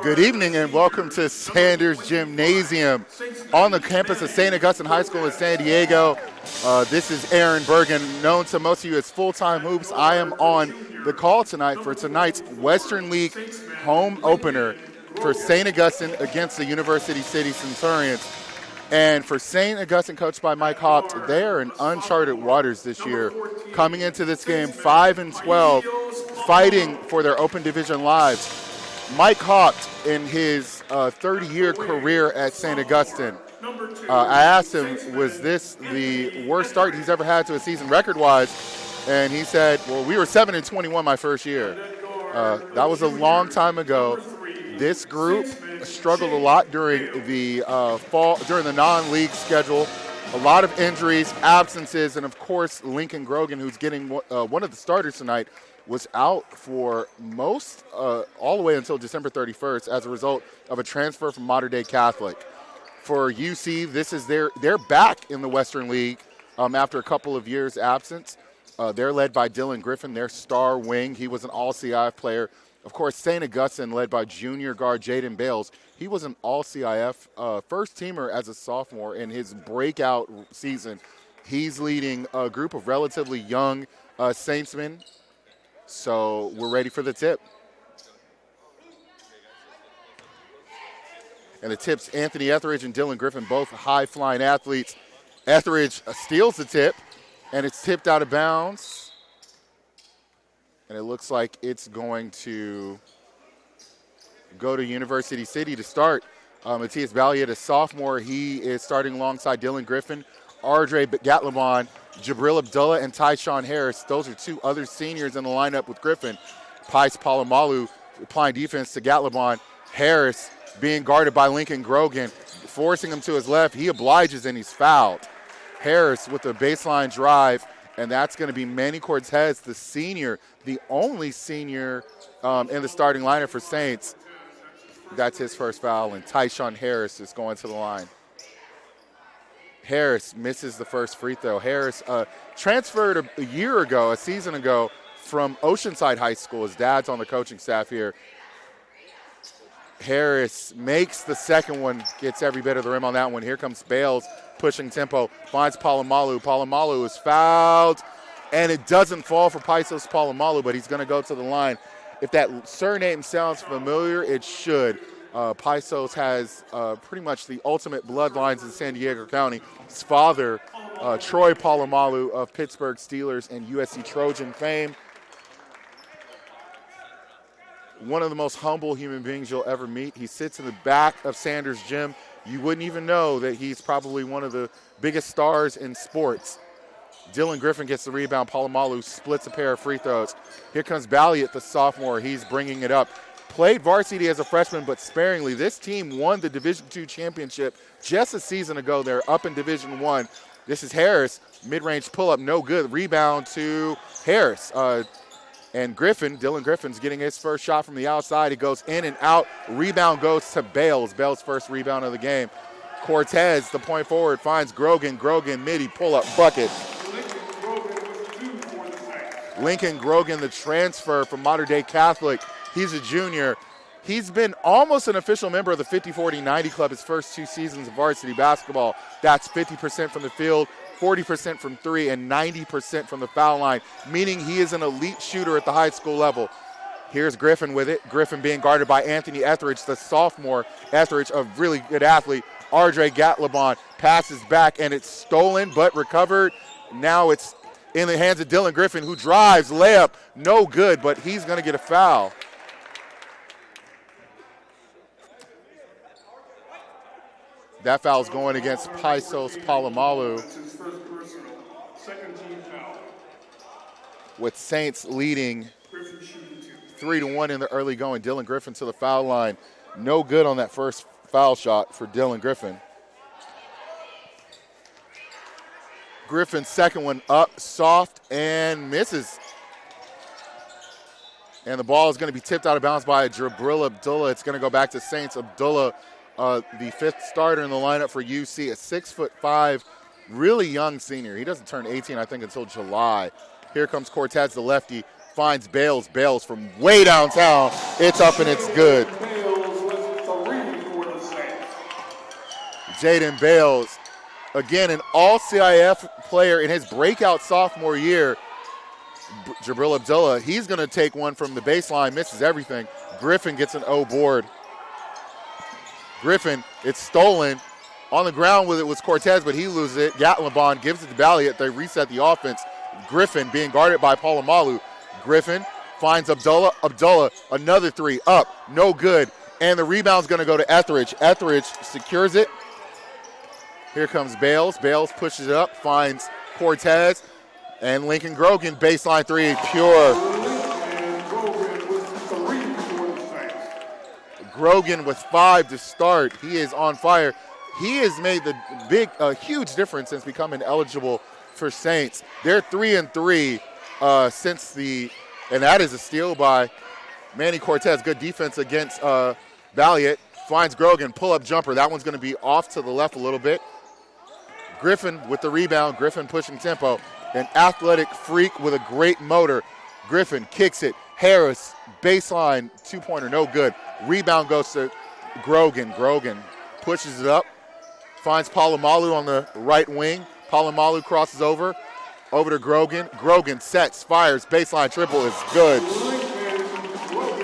Good evening and welcome to Sanders Gymnasium on the campus of St. Augustine High School in San Diego. This is Aaron Bergen, known to most of you as Full-Time Hoops. I am on the call tonight for tonight's Western League home opener for St. Augustine against the University City Centurions. And for St. Augustine, coached by Mike Haupt, they are in uncharted waters this year. Coming into this game 5-12, fighting for their open division lives. Mike Haupt, in his 30-year career at St. Augustine, I asked him, was this the worst start he's ever had to a season record-wise? And he said, well, we were 7-21 my first year. That was a long time ago. This group struggled a lot during the fall, during the non-league schedule. A lot of injuries, absences, and of course, Lincoln Grogan, who's getting one of the starters tonight, was out for most, all the way until December 31st as a result of a transfer from Mater Dei Catholic. For UC, this is they're back in the Western League after a couple of years' absence. They're led by Dylan Griffin, their star wing. He was an All-CIF player. Of course, St. Augustine, led by junior guard Jaden Bales. He was an All-CIF first-teamer as a sophomore in his breakout season. He's leading a group of relatively young Saintsmen. So we're ready for the tip. And the tip's Anthony Etheridge and Dylan Griffin, both high-flying athletes. Etheridge steals the tip, and it's tipped out of bounds. And it looks like it's going to go to University City to start. Matthias Balliet, a sophomore, he is starting alongside Dylan Griffin, Ardre Gatlabon, Jabril Abdullah, and Tyshawn Harris. Those are two other seniors in the lineup with Griffin. Pice Palomalu applying defense to Gatlabon. Harris being guarded by Lincoln Grogan, forcing him to his left. He obliges and he's fouled. Harris with a baseline drive, and that's going to be Manny Cortez, the senior, the only senior in the starting lineup for Saints. That's his first foul, and Tyshawn Harris is going to the line. Harris misses the first free throw. Harris transferred a season ago, from Oceanside High School. His dad's on the coaching staff here. Harris makes the second one, gets every bit of the rim on that one. Here comes Bales, pushing tempo, finds Palomalu. Palomalu is fouled, and it doesn't fall for Paisos Palomalu, but he's going to go to the line. If that surname sounds familiar, it should. Paisos has pretty much the ultimate bloodlines in San Diego County. His father, Troy Palomalu of Pittsburgh Steelers and USC Trojan fame. One of the most humble human beings you'll ever meet. He sits in the back of Sanders Gym. You wouldn't even know that he's probably one of the biggest stars in sports. Dylan Griffin gets the rebound. Palomalu splits a pair of free throws. Here comes Balliet, the sophomore. He's bringing it up. Played varsity as a freshman, but sparingly. This team won the Division II championship just a season ago. They're up in Division I. This is Harris. Mid-range pull-up, no good. Rebound to Harris. And Griffin, Dylan Griffin's getting his first shot from the outside. He goes in and out. Rebound goes to Bales. Bales' first rebound of the game. Cortez, the point forward, finds Grogan. Grogan, midi, pull-up, bucket. Lincoln Grogan, the transfer from Mater Dei Catholic. He's a junior. He's been almost an official member of the 50-40-90 club his first two seasons of varsity basketball. That's 50% from the field, 40% from three, and 90% from the foul line, meaning he is an elite shooter at the high school level. Here's Griffin with it. Griffin being guarded by Anthony Etheridge, the sophomore. Etheridge, a really good athlete. Ardre Gatlabon passes back, and it's stolen but recovered. Now it's in the hands of Dylan Griffin, who drives, layup, no good, but he's going to get a foul. That foul's going against Paisos Palomalu. With Saints leading 3-1 in the early going. Dylan Griffin to the foul line. No good on that first foul shot for Dylan Griffin. Griffin's second one up, soft, and misses. And the ball is going to be tipped out of bounds by Jabril Abdullah. It's going to go back to Saints. Abdullah, the fifth starter in the lineup for UC, a 6'5", really young senior. He doesn't turn 18, I think, until July. Here comes Cortez, the lefty, finds Bales. Bales from way downtown. It's up and it's good. Jaden Bales, again, an all-CIF player in his breakout sophomore year. Jabril Abdullah, he's going to take one from the baseline, misses everything. Griffin gets an O board. Griffin, it's stolen. On the ground with it was Cortez, but he loses it. Gatlinbon gives it to Balliet. They reset the offense. Griffin being guarded by Polamalu. Griffin finds Abdullah. Abdullah, another three, up, no good. And the rebound's going to go to Etheridge. Etheridge secures it. Here comes Bales. Bales pushes it up, finds Cortez. And Lincoln Grogan, baseline three, pure. Grogan with 5 to start. He is on fire. He has made a huge difference since becoming eligible for Saints. They're 3-3 since and that is a steal by Manny Cortez. Good defense against Balliet. Finds Grogan, pull-up jumper. That one's going to be off to the left a little bit. Griffin with the rebound. Griffin pushing tempo. An athletic freak with a great motor. Griffin kicks it. Harris, baseline, two-pointer, no good. Rebound goes to Grogan. Grogan pushes it up. Finds Polamalu on the right wing. Polamalu crosses over to Grogan. Grogan sets, fires, baseline triple is good.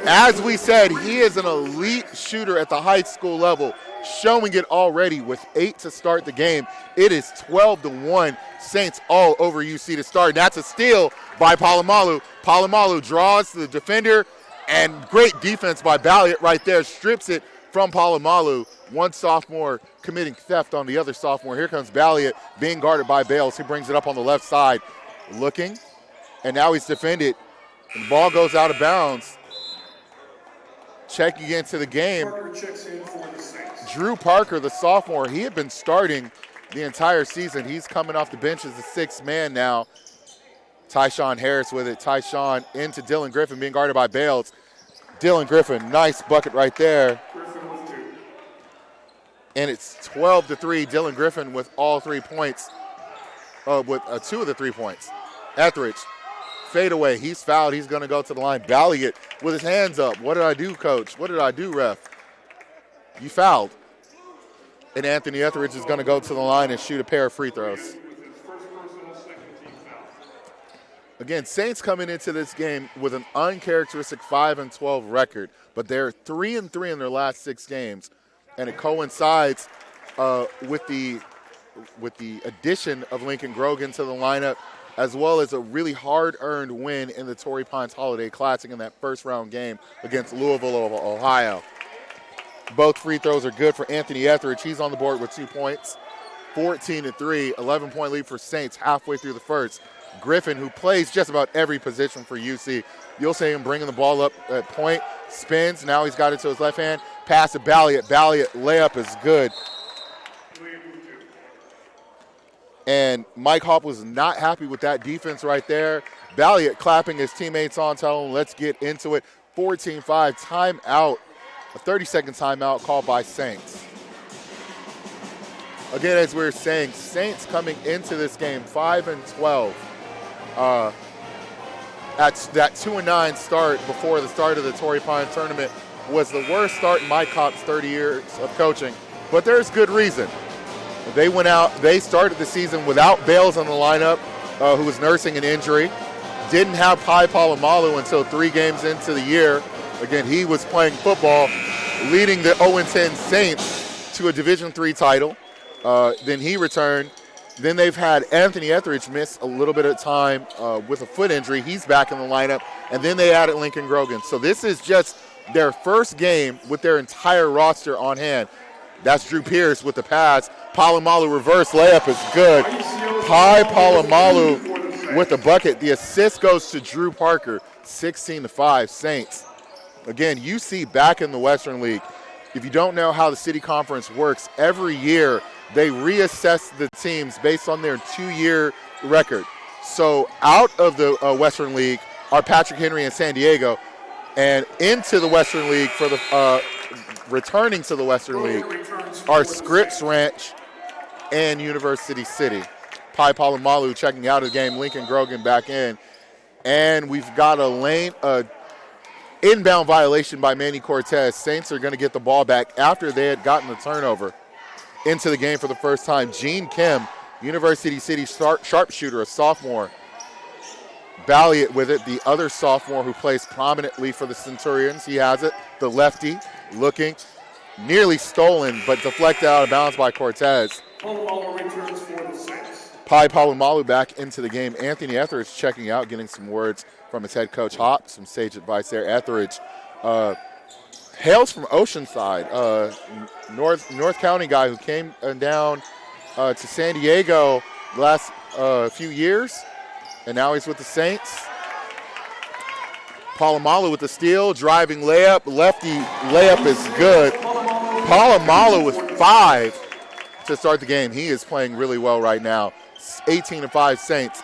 As we said, he is an elite shooter at the high school level, showing it already with 8 to start the game. It is 12-1, Saints all over UC to start. And that's a steal by Polamalu. Polamalu draws the defender, and great defense by Balliet right there, strips it from Polamalu. One sophomore committing theft on the other sophomore. Here comes Balliet being guarded by Bales. He brings it up on the left side. Looking, and now he's defended. The ball goes out of bounds. Checking into the game. Drew Parker, the sophomore, he had been starting the entire season. He's coming off the bench as the 6th man now. Tyshawn Harris with it. Tyshawn into Dylan Griffin being guarded by Bales. Dylan Griffin, nice bucket right there. And it's 12-3. Dylan Griffin with all 3 points, with 2 of the 3 points. Etheridge, fade away. He's fouled. He's going to go to the line. Balliet with his hands up. What did I do, coach? What did I do, ref? You fouled. And Anthony Etheridge is going to go to the line and shoot a pair of free throws. Again, Saints coming into this game with an uncharacteristic 5-12 record, but they're 3-3 in their last 6 games. And it coincides with the addition of Lincoln Grogan to the lineup, as well as a really hard-earned win in the Torrey Pines Holiday Classic in that first-round game against Louisville of Ohio. Both free throws are good for Anthony Etheridge. He's on the board with 2 points. 14-3, 11-point lead for Saints halfway through the first. Griffin, who plays just about every position for UC, you'll see him bringing the ball up at point, spins. Now he's got it to his left hand. Pass to Balliet. Balliet layup is good. And Mike Hopp was not happy with that defense right there. Balliet clapping his teammates on, telling them, let's get into it. 14-5, timeout, a 30-second timeout called by Saints. Again, as we were saying, Saints coming into this game 5-12. At that 2-9 start before the start of the Torrey Pines tournament was the worst start in Mike Hopp's 30 years of coaching, but there's good reason. They went out, they started the season without Bales in the lineup, who was nursing an injury. Didn't have Pi Polamalu until 3 games into the year. Again, he was playing football, leading the 0-10 Saints to a Division III title. Then he returned. Then they've had Anthony Etheridge miss a little bit of time with a foot injury. He's back in the lineup. And then they added Lincoln Grogan. So this is just their first game with their entire roster on hand. That's Drew Pierce with the pass. Polamalu reverse layup is good. Pi Polamalu with the bucket. The assist goes to Drew Parker, 16-5 Saints. Again, UC back in the Western League. If you don't know how the city conference works, every year they reassess the teams based on their 2-year record. So out of the Western League are Patrick Henry and San Diego, and into the Western League for the returning to the Western League are Scripps Ranch and University City. Pi Polamalu checking out of the game. Lincoln Grogan back in, and we've got a inbound violation by Manny Cortez. Saints are going to get the ball back after they had gotten the turnover. into the game for the first time. Gene Kim, University City sharpshooter, a sophomore. Balliot with it, the other sophomore who plays prominently for the Centurions. He has it, the lefty, looking, nearly stolen, but deflected out of bounds by Cortez. Palomalu returns for the Saints. Pi Palomalu back into the game. Anthony Etheridge checking out, getting some words from his head coach Hop, some sage advice there. Etheridge hails from Oceanside, North County guy who came down to San Diego the last few years, and now he's with the Saints. Palomalu with the steal, driving layup, lefty layup is good. Palomalu with 5 to start the game. He is playing really well right now. 18-5 Saints.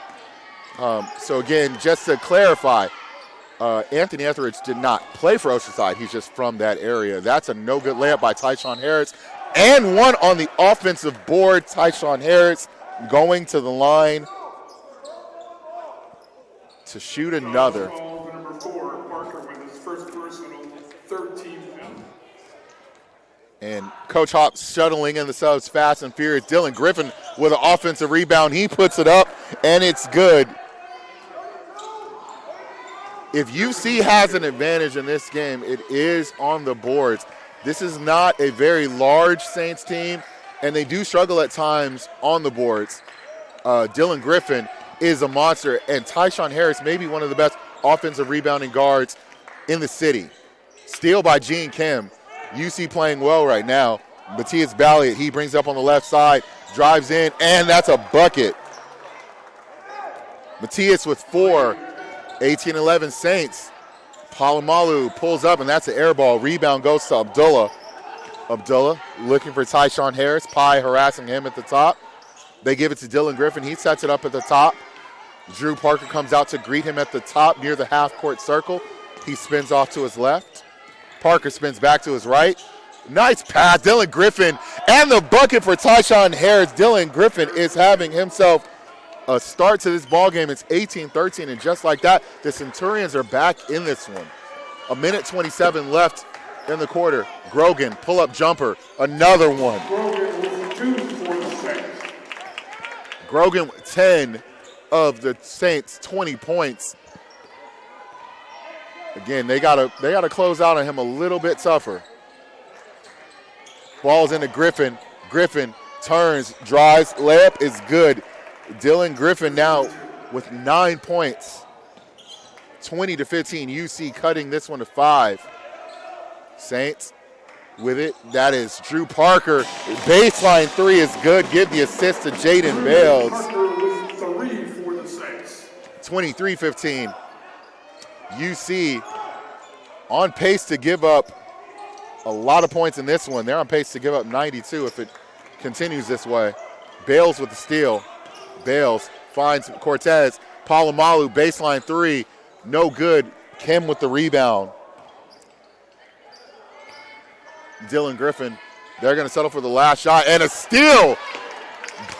So again, just to clarify, Anthony Etheridge did not play for Oceanside. He's just from that area. That's a no-good layup by Tyshawn Harris. And one on the offensive board. Tyshawn Harris going to the line to shoot another. Number 4, Parker with his first personal 13th. And Coach Hop shuttling in the subs fast and furious. Dylan Griffin with an offensive rebound. He puts it up, and it's good. If UC has an advantage in this game, it is on the boards. This is not a very large Saints team, and they do struggle at times on the boards. Dylan Griffin is a monster, and Tyshawn Harris may be one of the best offensive rebounding guards in the city. Steal by Gene Kim. UC playing well right now. Matthias Balliot, he brings up on the left side, drives in, and that's a bucket. Matthias with 4, 18-11 Saints. Palomalu pulls up, and that's an air ball. Rebound goes to Abdullah. Abdullah looking for Tyshawn Harris. Pi harassing him at the top. They give it to Dylan Griffin. He sets it up at the top. Drew Parker comes out to greet him at the top near the half-court circle. He spins off to his left. Parker spins back to his right. Nice pass, Dylan Griffin, and the bucket for Tyshawn Harris. Dylan Griffin is having himself a start to this ball game. It's 18-13, and just like that, the Centurions are back in this one. 1:27 left in the quarter. Grogan, pull-up jumper, another one. Grogan with 2 for the Saints. Grogan with 10 of the Saints, 20 points. Again, they gotta close out on him a little bit tougher. Ball's into Griffin. Griffin turns, drives, layup is good. Dylan Griffin now with 9 points. 20-15. UC cutting this one to 5. Saints with it. That is Drew Parker. Baseline 3 is good. Give the assist to Jaden Bales. Parker with 3 for the Saints. 23-15. UC on pace to give up a lot of points in this one. They're on pace to give up 92 if it continues this way. Bales with the steal. Bales finds Cortez. Palomalu, baseline 3. No good. Kim with the rebound. Dylan Griffin. They're going to settle for the last shot. And a steal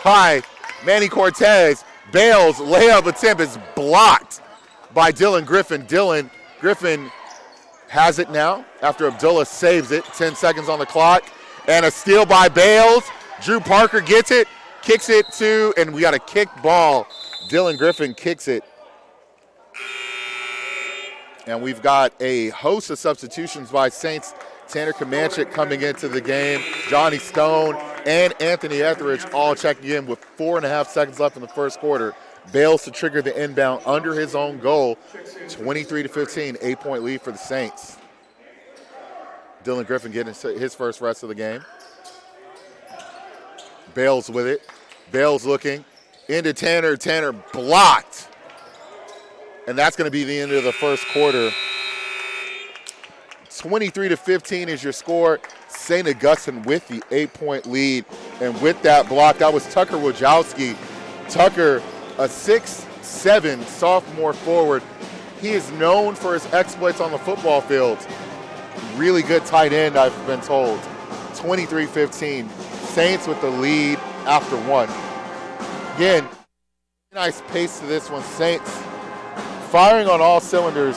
by Manny Cortez. Bales' layup attempt is blocked by Dylan Griffin. Dylan Griffin has it now after Abdullah saves it. 10 seconds on the clock. And a steal by Bales. Drew Parker gets it, kicks it to, and we got a kick ball. Dylan Griffin kicks it. And we've got a host of substitutions by Saints. Tanner Comanchik coming into the game. Johnny Stone and Anthony Etheridge all checking in with 4.5 seconds left in the first quarter. Bales to trigger the inbound under his own goal. 23-15, 8-point lead for the Saints. Dylan Griffin getting his first rest of the game. Bales with it. Bales looking into Tanner. Tanner blocked. And that's going to be the end of the first quarter. 23-15 is your score. St. Augustine with the 8-point lead. And with that block, that was Tucker Wojcicki. Tucker, a 6'7" sophomore forward. He is known for his exploits on the football field. Really good tight end, I've been told. 23-15. Saints with the lead after one. Again, nice pace to this one. Saints firing on all cylinders.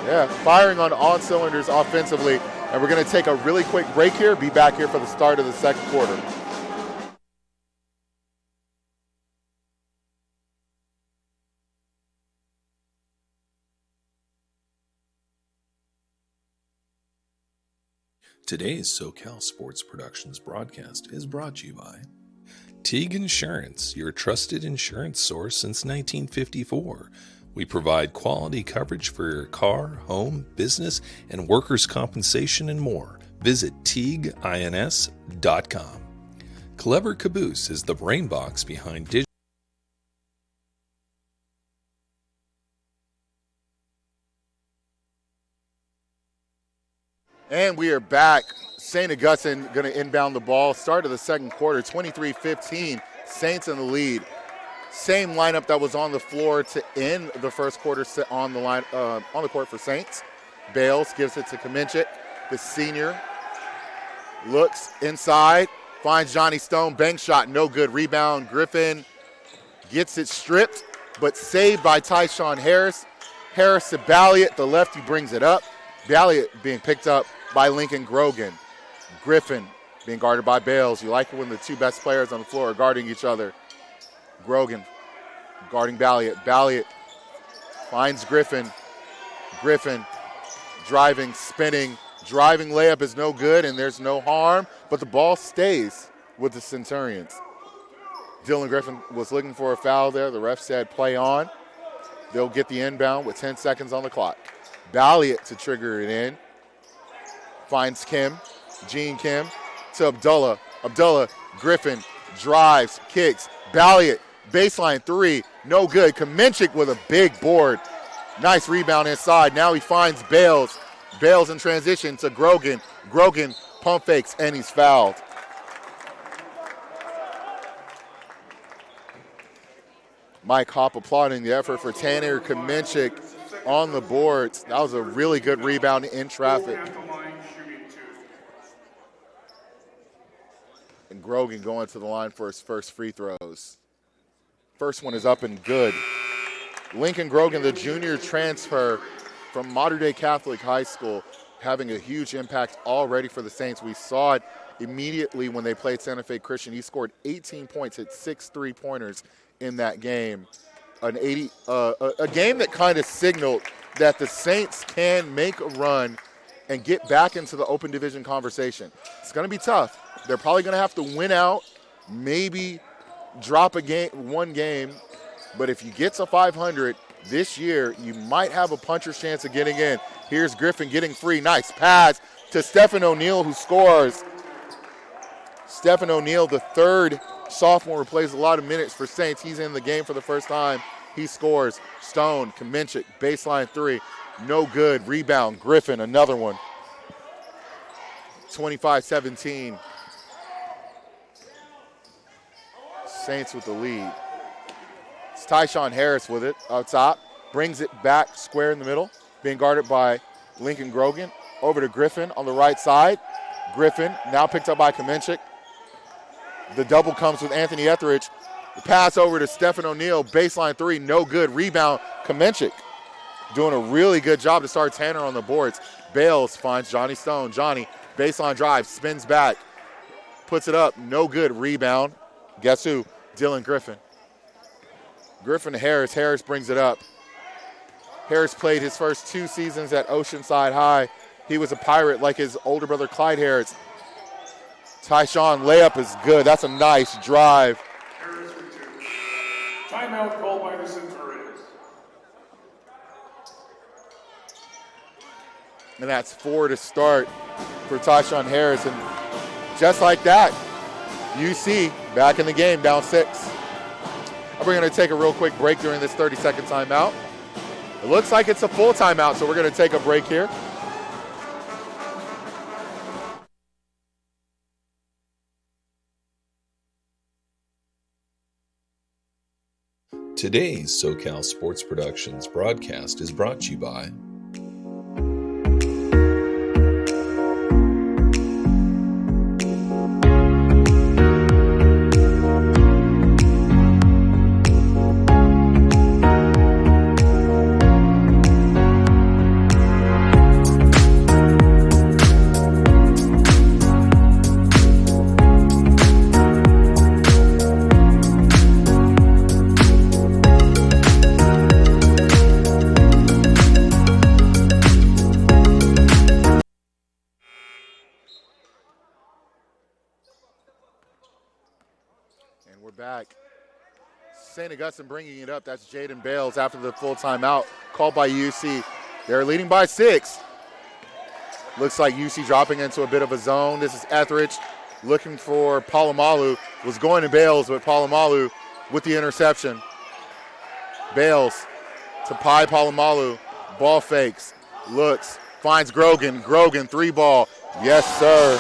Yeah, firing on all cylinders offensively. And we're going to take a really quick break here, be back here for the start of the second quarter. Today's SoCal Sports Productions broadcast is brought to you by Teague Insurance, your trusted insurance source since 1954. We provide quality coverage for your car, home, business, and workers' compensation and more. Visit TeagueINS.com. Clever Caboose is the brain box behind digital. And we are back. St. Augustine going to inbound the ball. Start of the second quarter, 23-15. Saints in the lead. Same lineup that was on the floor to end the first quarter on the court for Saints. Bales gives it to Kamenchik, the senior. Looks inside, finds Johnny Stone, bank shot, no good. Rebound, Griffin gets it stripped, but saved by Tyshawn Harris. Harris to Balliet, the lefty brings it up. Balliet being picked up by Lincoln Grogan. Griffin being guarded by Bales. You like it when the two best players on the floor are guarding each other. Grogan guarding Balliet. Balliet finds Griffin. Griffin driving, spinning. Driving layup is no good, and there's no harm, but the ball stays with the Centurions. Dylan Griffin was looking for a foul there. The ref said play on. They'll get the inbound with 10 seconds on the clock. Balliet to trigger it in. Finds Kim, Gene Kim to Abdullah. Abdullah, Griffin drives, kicks. Balliet, baseline three, no good. Kamenchik with a big board. Nice rebound inside. Now he finds Bales. Bales in transition to Grogan. Grogan pump fakes, and he's fouled. Mike Hopp applauding the effort for Tanner Kamenchik on the boards. That was a really good rebound in traffic. And Grogan going to the line for his first free throws. First one is up and good. Lincoln Grogan, the junior transfer from Mater Dei Catholic High School, having a huge impact already for the Saints. We saw it immediately when they played Santa Fe Christian. He scored 18 points, hit 6 3-pointers in that game. A game that kind of signaled that the Saints can make a run and get back into the open division conversation. It's going to be tough. They're probably going to have to win out, maybe drop one game. But if you get to 500 this year, you might have a puncher's chance of getting in. Here's Griffin getting free. Nice pass to Stephen O'Neal, who scores. Stephen O'Neal, the third sophomore who plays a lot of minutes for Saints. He's in the game for the first time. He scores. Stone, Kamenchik, baseline three. No good. Rebound, Griffin, another one. 25-17. Saints with the lead. It's Tyshawn Harris with it up top. Brings it back square in the middle. Being guarded by Lincoln Grogan. Over to Griffin on the right side. Griffin now picked up by Kamenchik. The double comes with Anthony Etheridge. The pass over to Stephen O'Neal. Baseline three, no good. Rebound, Kamenchik. Doing a really good job to start Tanner on the boards. Bales finds Johnny Stone. Johnny, baseline drive, spins back. Puts it up, no good. Rebound. Guess who? Dylan Griffin. Griffin to Harris. Harris brings it up. Harris played his first 2 seasons at Oceanside High. He was a Pirate like his older brother Clyde Harris. Tyshawn, layup is good. That's a nice drive. Harris for 2. Timeout called by the Centurions. And that's 4 to start for Tyshawn Harris. And just like that, UC back in the game, down 6. We're going to take a real quick break during this 30-second timeout. It looks like it's a full timeout, so we're going to take a break here. Today's SoCal Sports Productions broadcast is brought to you by back. St. Augustine bringing it up. That's Jaden Bales after the full timeout called by UC. They're leading by 6. Looks like UC dropping into a bit of a zone. This is Etheridge looking for Palomalu. Was going to Bales, but Palomalu with the interception. Bales to Pi Palomalu. Ball fakes. Looks. Finds Grogan. Grogan, 3-ball. Yes, sir.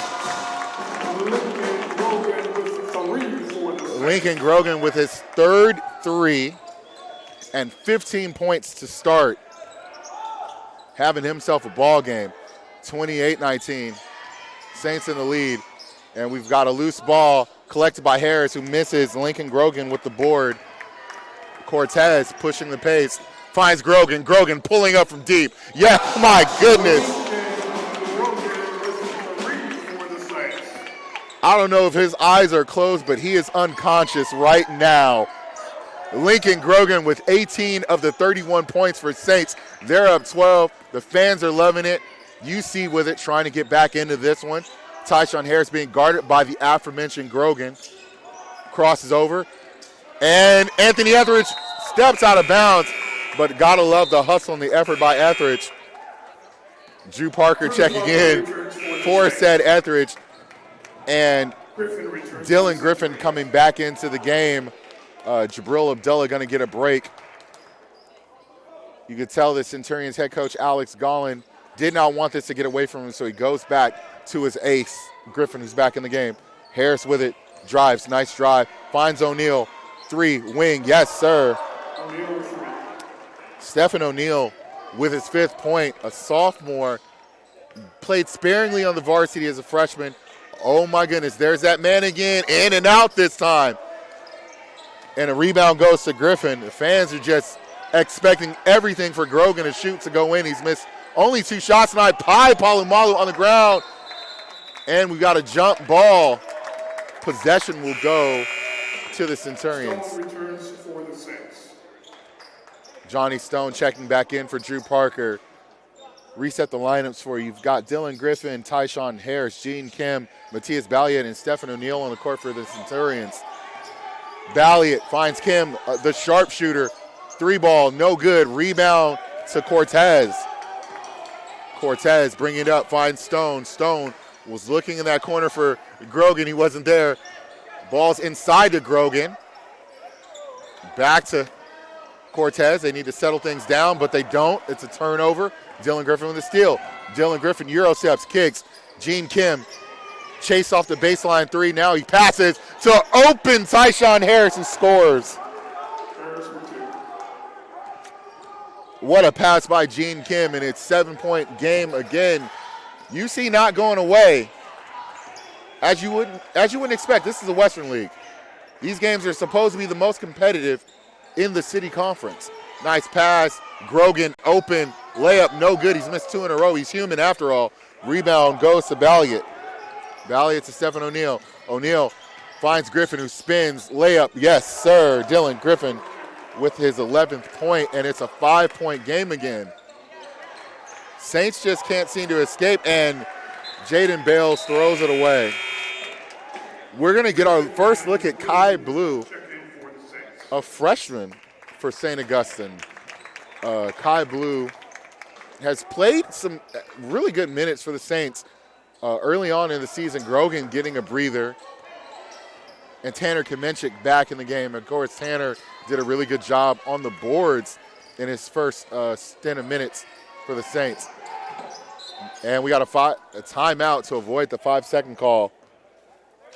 Lincoln Grogan with his 3rd 3 and 15 points to start. Having himself a ball game. 28-19. Saints in the lead. And we've got a loose ball collected by Harris, who misses. Lincoln Grogan with the board. Cortez pushing the pace. Finds Grogan. Grogan pulling up from deep. Yeah, my goodness. I don't know if his eyes are closed, but he is unconscious right now. Lincoln Grogan with 18 of the 31 points for Saints. They're up 12. The fans are loving it. UC with it, trying to get back into this one. Tyshawn Harris being guarded by the aforementioned Grogan. Crosses over. And Anthony Etheridge steps out of bounds, but gotta love the hustle and the effort by Etheridge. Drew Parker checking in for said Etheridge. And Dylan Griffin coming back into the game. Jabril Abdullah going to get a break. You could tell the Centurions head coach Alex Gollin did not want this to get away from him, so he goes back to his ace, Griffin, who's back in the game. Harris with it, drives, nice drive, finds O'Neal, 3, wing, yes, sir. Stephen O'Neal with his 5th point, a sophomore, played sparingly on the varsity as a freshman. Oh my goodness, there's that man again, in and out this time. And a rebound goes to Griffin. The fans are just expecting everything for Grogan to shoot to go in. He's missed only 2 shots tonight. Pi Palomalu on the ground. And we got a jump ball. Possession will go to the Centurions. Johnny Stone checking back in for Drew Parker. Reset the lineups for you. You've got Dylan Griffin, Tyshawn Harris, Gene Kim, Matthias Balliet, and Stephen O'Neal on the court for the Centurions. Balliet finds Kim, the sharpshooter. 3-ball, no good. Rebound to Cortez. Cortez bringing it up, finds Stone. Stone was looking in that corner for Grogan. He wasn't there. Ball's inside to Grogan. Back to Cortez. They need to settle things down, but they don't. It's a turnover. Dylan Griffin with a steal. Dylan Griffin Euro steps, kicks. Gene Kim chase off the baseline 3. Now he passes to open Tyshawn Harris, who scores. What a pass by Gene Kim, and it's 7-point game again. UC not going away. As you wouldn't expect, this is the Western League. These games are supposed to be the most competitive in the city conference. Nice pass. Grogan open. Layup no good. He's missed 2 in a row. He's human after all. Rebound goes to Balliet. Balliet to Stephen O'Neal. O'Neal finds Griffin, who spins. Layup. Yes, sir. Dylan Griffin with his 11th point, and it's a 5-point game again. Saints just can't seem to escape, and Jaden Bales throws it away. We're going to get our first look at Kai Blue, a freshman for St. Augustine. Kai Blue has played some really good minutes for the Saints early on in the season. Grogan getting a breather, and Tanner Kamenchik back in the game. Of course, Tanner did a really good job on the boards in his first stint of minutes for the Saints. And we got a timeout to avoid the 5-second call.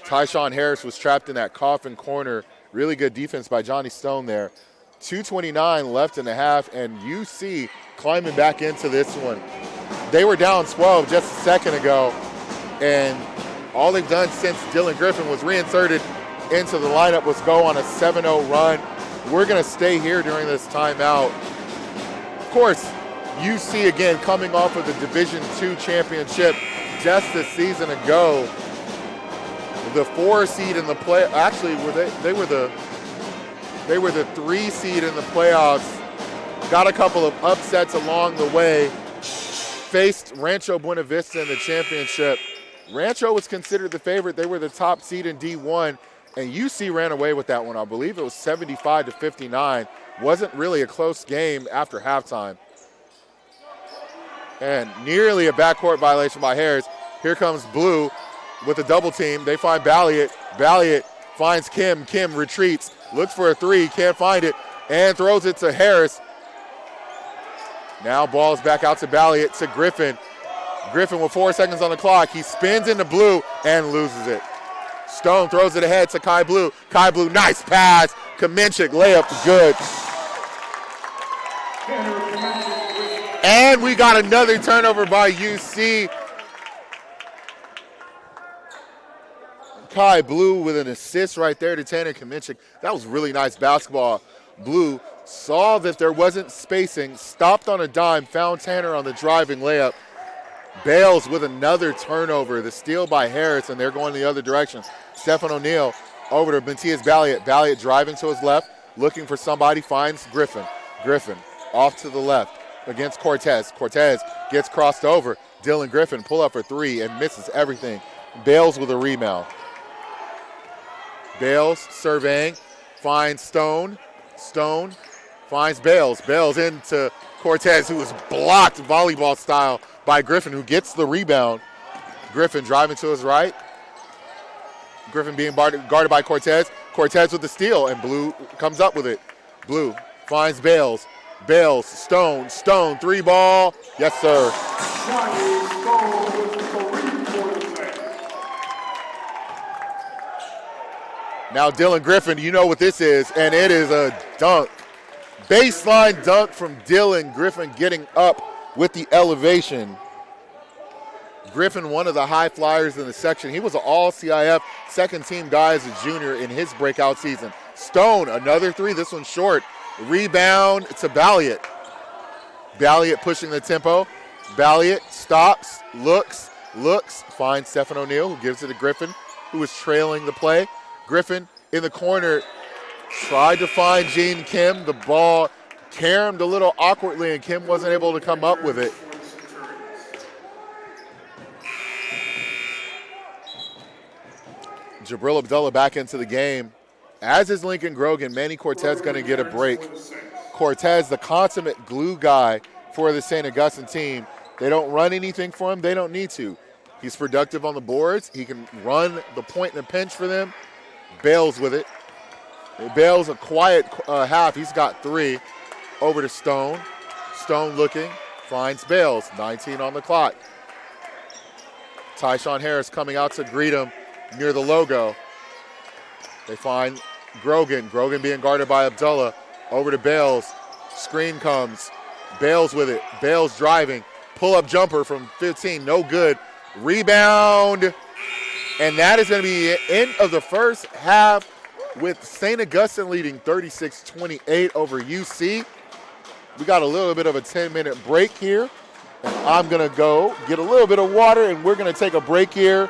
Tyshawn Harris was trapped in that coffin corner. Really good defense by Johnny Stone there. 2:29 left in the half, and UC climbing back into this one. They were down 12 just a second ago, and all they've done since Dylan Griffin was reinserted into the lineup was go on a 7-0 run. We're going to stay here during this timeout. Of course, UC again coming off of the Division II championship just a season ago. The 4 seed in the play, actually they were the 3 seed in the playoffs. Got a couple of upsets along the way. Faced Rancho Buena Vista in the championship. Rancho was considered the favorite. They were the top seed in D1. And UC ran away with that one. I believe it was 75-59. Wasn't really a close game after halftime. And nearly a backcourt violation by Harris. Here comes Blue with a double team. They find Balliet. Balliet finds Kim. Kim retreats, looks for a three, can't find it, and throws it to Harris. Now ball's back out to Balliet, to Griffin. Griffin with 4 seconds on the clock. He spins into Blue and loses it. Stone throws it ahead to Kai Blue. Kai Blue, nice pass. Kamenchik, layup, good. And we got another turnover by UC. Kai Blue with an assist right there to Tanner Kamenchik. That was really nice basketball. Blue saw that there wasn't spacing, stopped on a dime, found Tanner on the driving layup. Bales with another turnover. The steal by Harris, and they're going the other direction. Stephen O'Neal over to Matias Balliet. Balliet driving to his left, looking for somebody, finds Griffin. Griffin off to the left against Cortez. Cortez gets crossed over. Dylan Griffin pull up for three and misses everything. Bales with a rebound. Bales surveying, finds Stone. Stone finds Bales. Bales into Cortez, who was blocked volleyball style by Griffin, who gets the rebound. Griffin driving to his right. Griffin being guarded by Cortez. Cortez with the steal, and Blue comes up with it. Blue finds Bales. Bales, Stone, Stone, three ball. Yes, sir. Now Dylan Griffin, you know what this is, and it is a dunk. Baseline dunk from Dylan Griffin, getting up with the elevation. Griffin, one of the high flyers in the section. He was an all-CIF second-team guy as a junior in his breakout season. Stone, another three, this one's short. Rebound to Balliet. Balliet pushing the tempo. Balliet stops, looks, finds Stephen O'Neal, who gives it to Griffin, who was trailing the play. Griffin in the corner tried to find Gene Kim. The ball caromed a little awkwardly, and Kim wasn't able to come up with it. Jabril Abdullah back into the game, as is Lincoln Grogan. Manny Cortez going to get a break. Cortez, the consummate glue guy for the St. Augustine team. They don't run anything for him. They don't need to. He's productive on the boards. He can run the point and the pinch for them. Bales with it. Bales a quiet half. He's got three. Over to Stone. Stone looking. Finds Bales. 19 on the clock. Tyshawn Harris coming out to greet him near the logo. They find Grogan. Grogan being guarded by Abdullah. Over to Bales. Screen comes. Bales with it. Bales driving. Pull-up jumper from 15. No good. Rebound. And that is going to be the end of the first half, with St. Augustine leading 36-28 over UC. We got a little bit of a 10-minute break here. And I'm going to go get a little bit of water, and we're going to take a break here.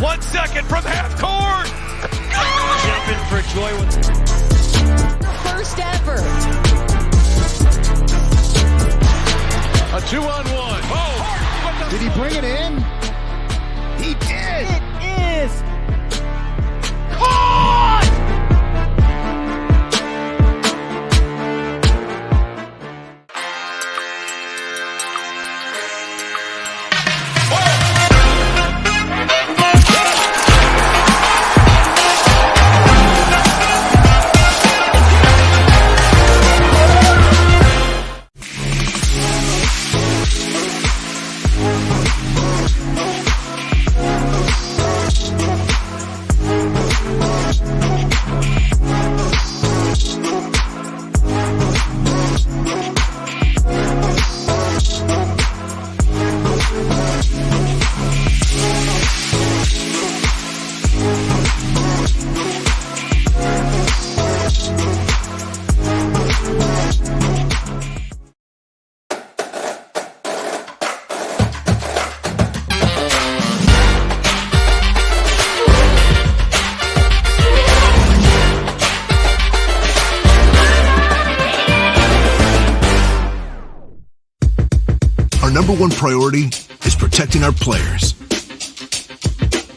1 second from half court. Jumping for joy. First ever. A 2-on-1. Oh, did he bring it in? He did. It is caught. Our number one priority is protecting our players.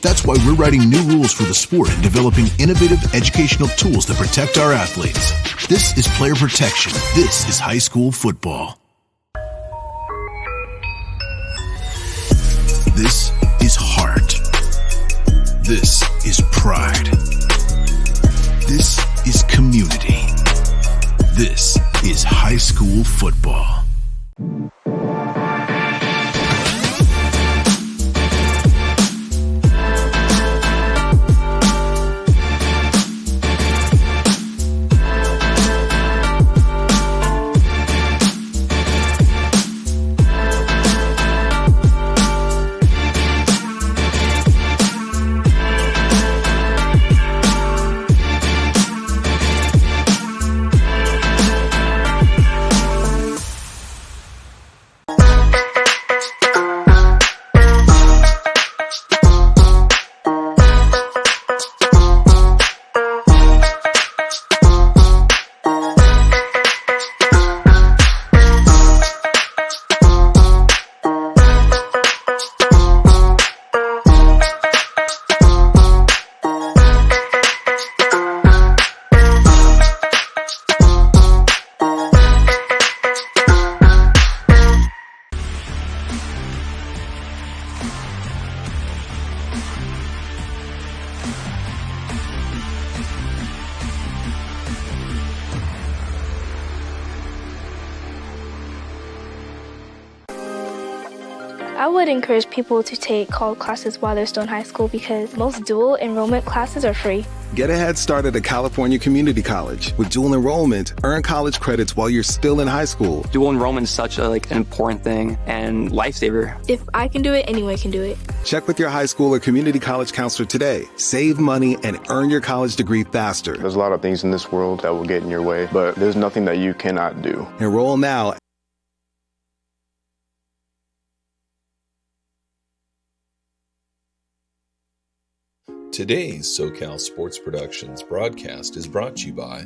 That's why we're writing new rules for the sport and developing innovative educational tools that protect our athletes. This is player protection. This is high school football. This is heart. This is pride. This is community. This is high school football. I would encourage people to take college classes while they're still in high school because most dual enrollment classes are free. Get a head start at a California community college. With dual enrollment, earn college credits while you're still in high school. Dual enrollment is such an important thing and lifesaver. If I can do it, anyone can do it. Check with your high school or community college counselor today. Save money and earn your college degree faster. There's a lot of things in this world that will get in your way, but there's nothing that you cannot do. Enroll now. Today's SoCal Sports Productions broadcast is brought to you by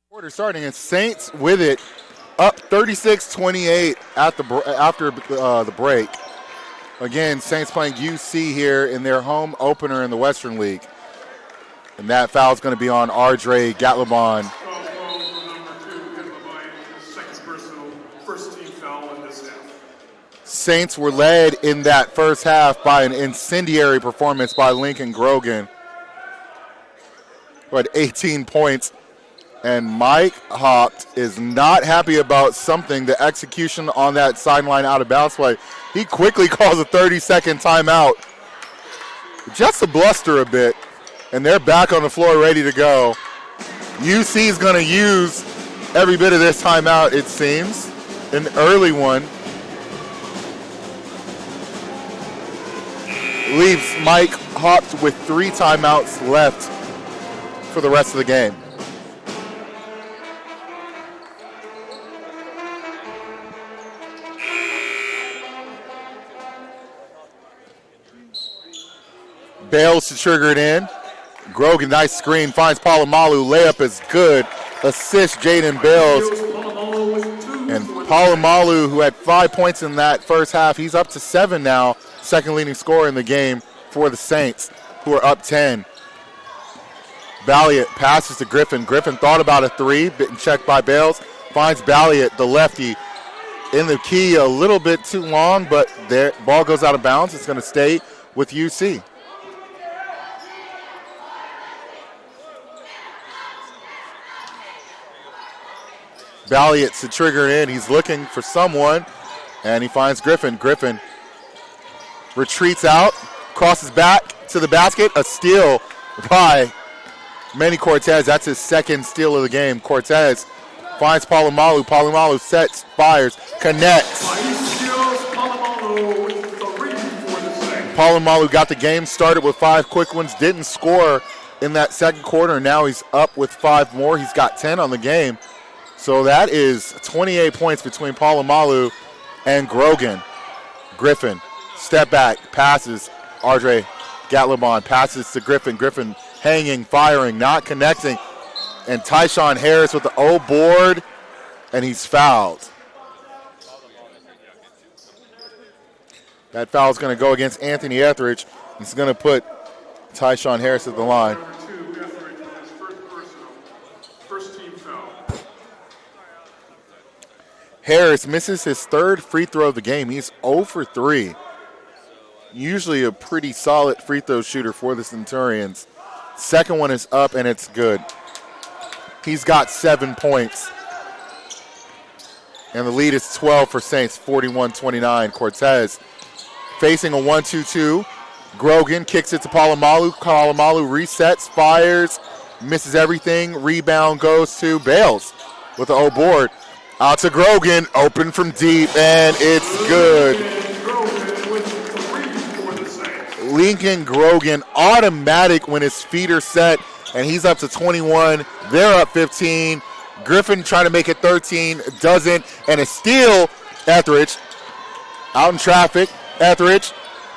Quarter starting, and Saints with it, up 36-28 after the break. Again, Saints playing UC here in their home opener in the Western League. And that foul is going to be on Ardre Gatlibon. Saints were led in that first half by an incendiary performance by Lincoln Grogan, who had 18 points. And Mike Haupt is not happy about something, the execution on that sideline out of bounds play. He quickly calls a 30-second timeout just to bluster a bit. And they're back on the floor ready to go. UC is going to use every bit of this timeout, it seems. An early one. Leaves Mike Haupt with 3 timeouts left for the rest of the game. Bales to trigger it in. Grogan, nice screen, finds Palomalu. Layup is good. Assist Jaden Bales. And Palomalu, who had 5 points in that first half, he's up to 7 now. Second leading scorer in the game for the Saints, who are up 10. Balliet passes to Griffin. Griffin thought about a 3, been checked by Bales. Finds Balliet, the lefty, in the key a little bit too long, but the ball goes out of bounds. It's going to stay with UC. Balliet to trigger it in. He's looking for someone, and he finds Griffin. Griffin retreats out, crosses back to the basket. A steal by Manny Cortez. That's his second steal of the game. Cortez finds Palomalu. Palomalu sets, fires, connects. Palomalu got the game started with 5 quick ones. Didn't score in that second quarter. Now he's up with 5 more. He's got 10 on the game. So that is 28 points between Palomalu and Grogan. Griffin, step back, passes. Ardre Gatlibon passes to Griffin. Griffin hanging, firing, not connecting. And Tyshawn Harris with the O board, and he's fouled. That foul is going to go against Anthony Etheridge. It's going to put Tyshawn Harris at the line. Harris misses his 3rd free throw of the game. He's 0 for 3. Usually a pretty solid free throw shooter for the Centurions. Second one is up, and it's good. He's got 7 points. And the lead is 12 for Saints, 41-29. Cortez facing a 1-2-2. Grogan kicks it to Palomalu. Palomalu resets, fires, misses everything. Rebound goes to Bales. with the O board. Out to Grogan, open from deep, and it's good. Lincoln Grogan, automatic when his feet are set, and he's up to 21. They're up 15. Griffin trying to make it 13, doesn't, and a steal. Etheridge out in traffic. Etheridge,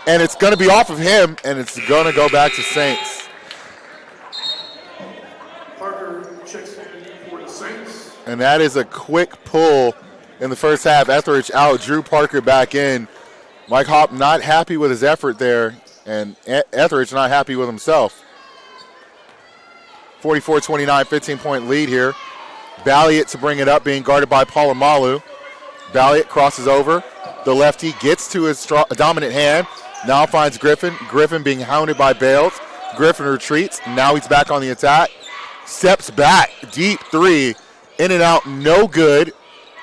and it's going to be off of him, and it's going to go back to Saints. Parker checks in for the Saints. And that is a quick pull in the first half. Etheridge out, Drew Parker back in. Mike Hopp not happy with his effort there, and Etheridge not happy with himself. 44-29, 15-point lead here. Balliet to bring it up, being guarded by Polamalu. Balliet crosses over. The lefty gets to his dominant hand. Now finds Griffin. Griffin being hounded by Bales. Griffin retreats. Now he's back on the attack. Steps back. Deep three. In and out. No good.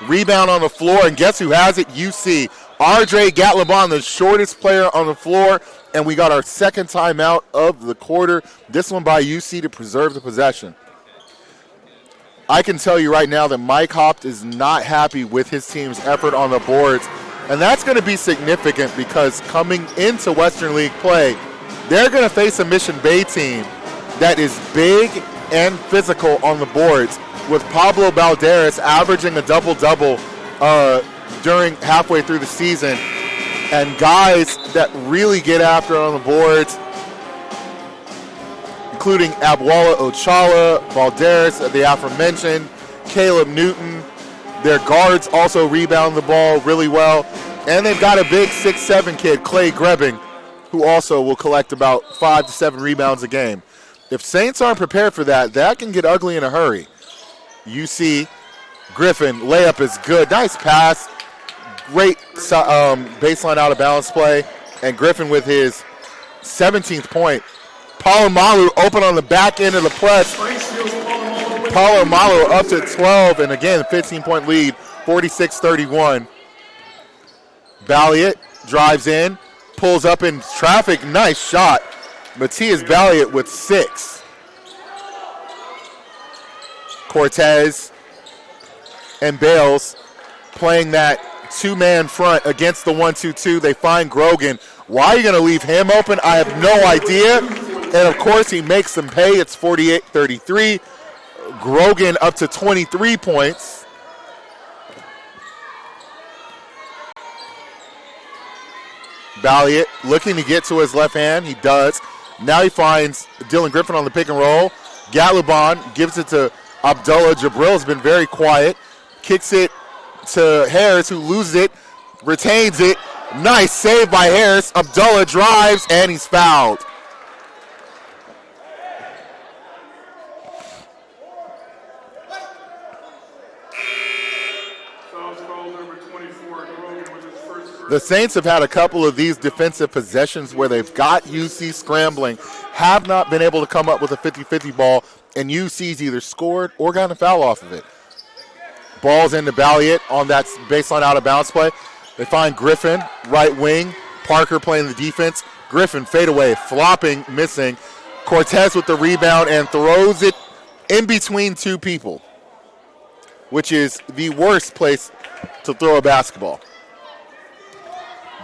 Rebound on the floor. And guess who has it? UC. Ardre Gatlibon, the shortest player on the floor. And we got our second timeout of the quarter. This one by UC to preserve the possession. I can tell you right now that Mike Hopp is not happy with his team's effort on the boards. And that's going to be significant because coming into Western League play, they're going to face a Mission Bay team that is big and physical on the boards, with Pablo Balderas averaging a double-double during halfway through the season, and guys that really get after it on the boards, including Abwala Ochala, Balderas, the aforementioned, Caleb Newton. Their guards also rebound the ball really well. And they've got a big 6'7" kid, Clay Grebbing, who also will collect about 5 to 7 rebounds a game. If Saints aren't prepared for that, that can get ugly in a hurry. You see Griffin, layup is good. Nice pass. Great baseline out of balance play. And Griffin with his 17th point. Polamalu open on the back end of the press. Polamalu up to 12, and again, 15-point lead, 46-31. Balliet drives in, pulls up in traffic. Nice shot. Matias Balliet with 6. Cortez and Bales playing that two-man front against the 1-2-2. They find Grogan. Why are you going to leave him open? I have no idea. And, of course, he makes them pay. It's 48-33. Grogan up to 23 points. Balliet looking to get to his left hand. He does. Now he finds Dylan Griffin on the pick and roll. Gatlibon gives it to Abdullah. Jabril has been very quiet. Kicks it to Harris, who loses it, retains it. Nice save by Harris. Abdullah drives, and he's fouled. The Saints have had a couple of these defensive possessions where they've got UC scrambling, have not been able to come up with a 50-50 ball, and UC's either scored or gotten a foul off of it. Ball's into Balliet on that baseline out of bounds play. They find Griffin, right wing. Parker playing the defense. Griffin fade away, flopping, missing. Cortez with the rebound and throws it in between two people, which is the worst place to throw a basketball.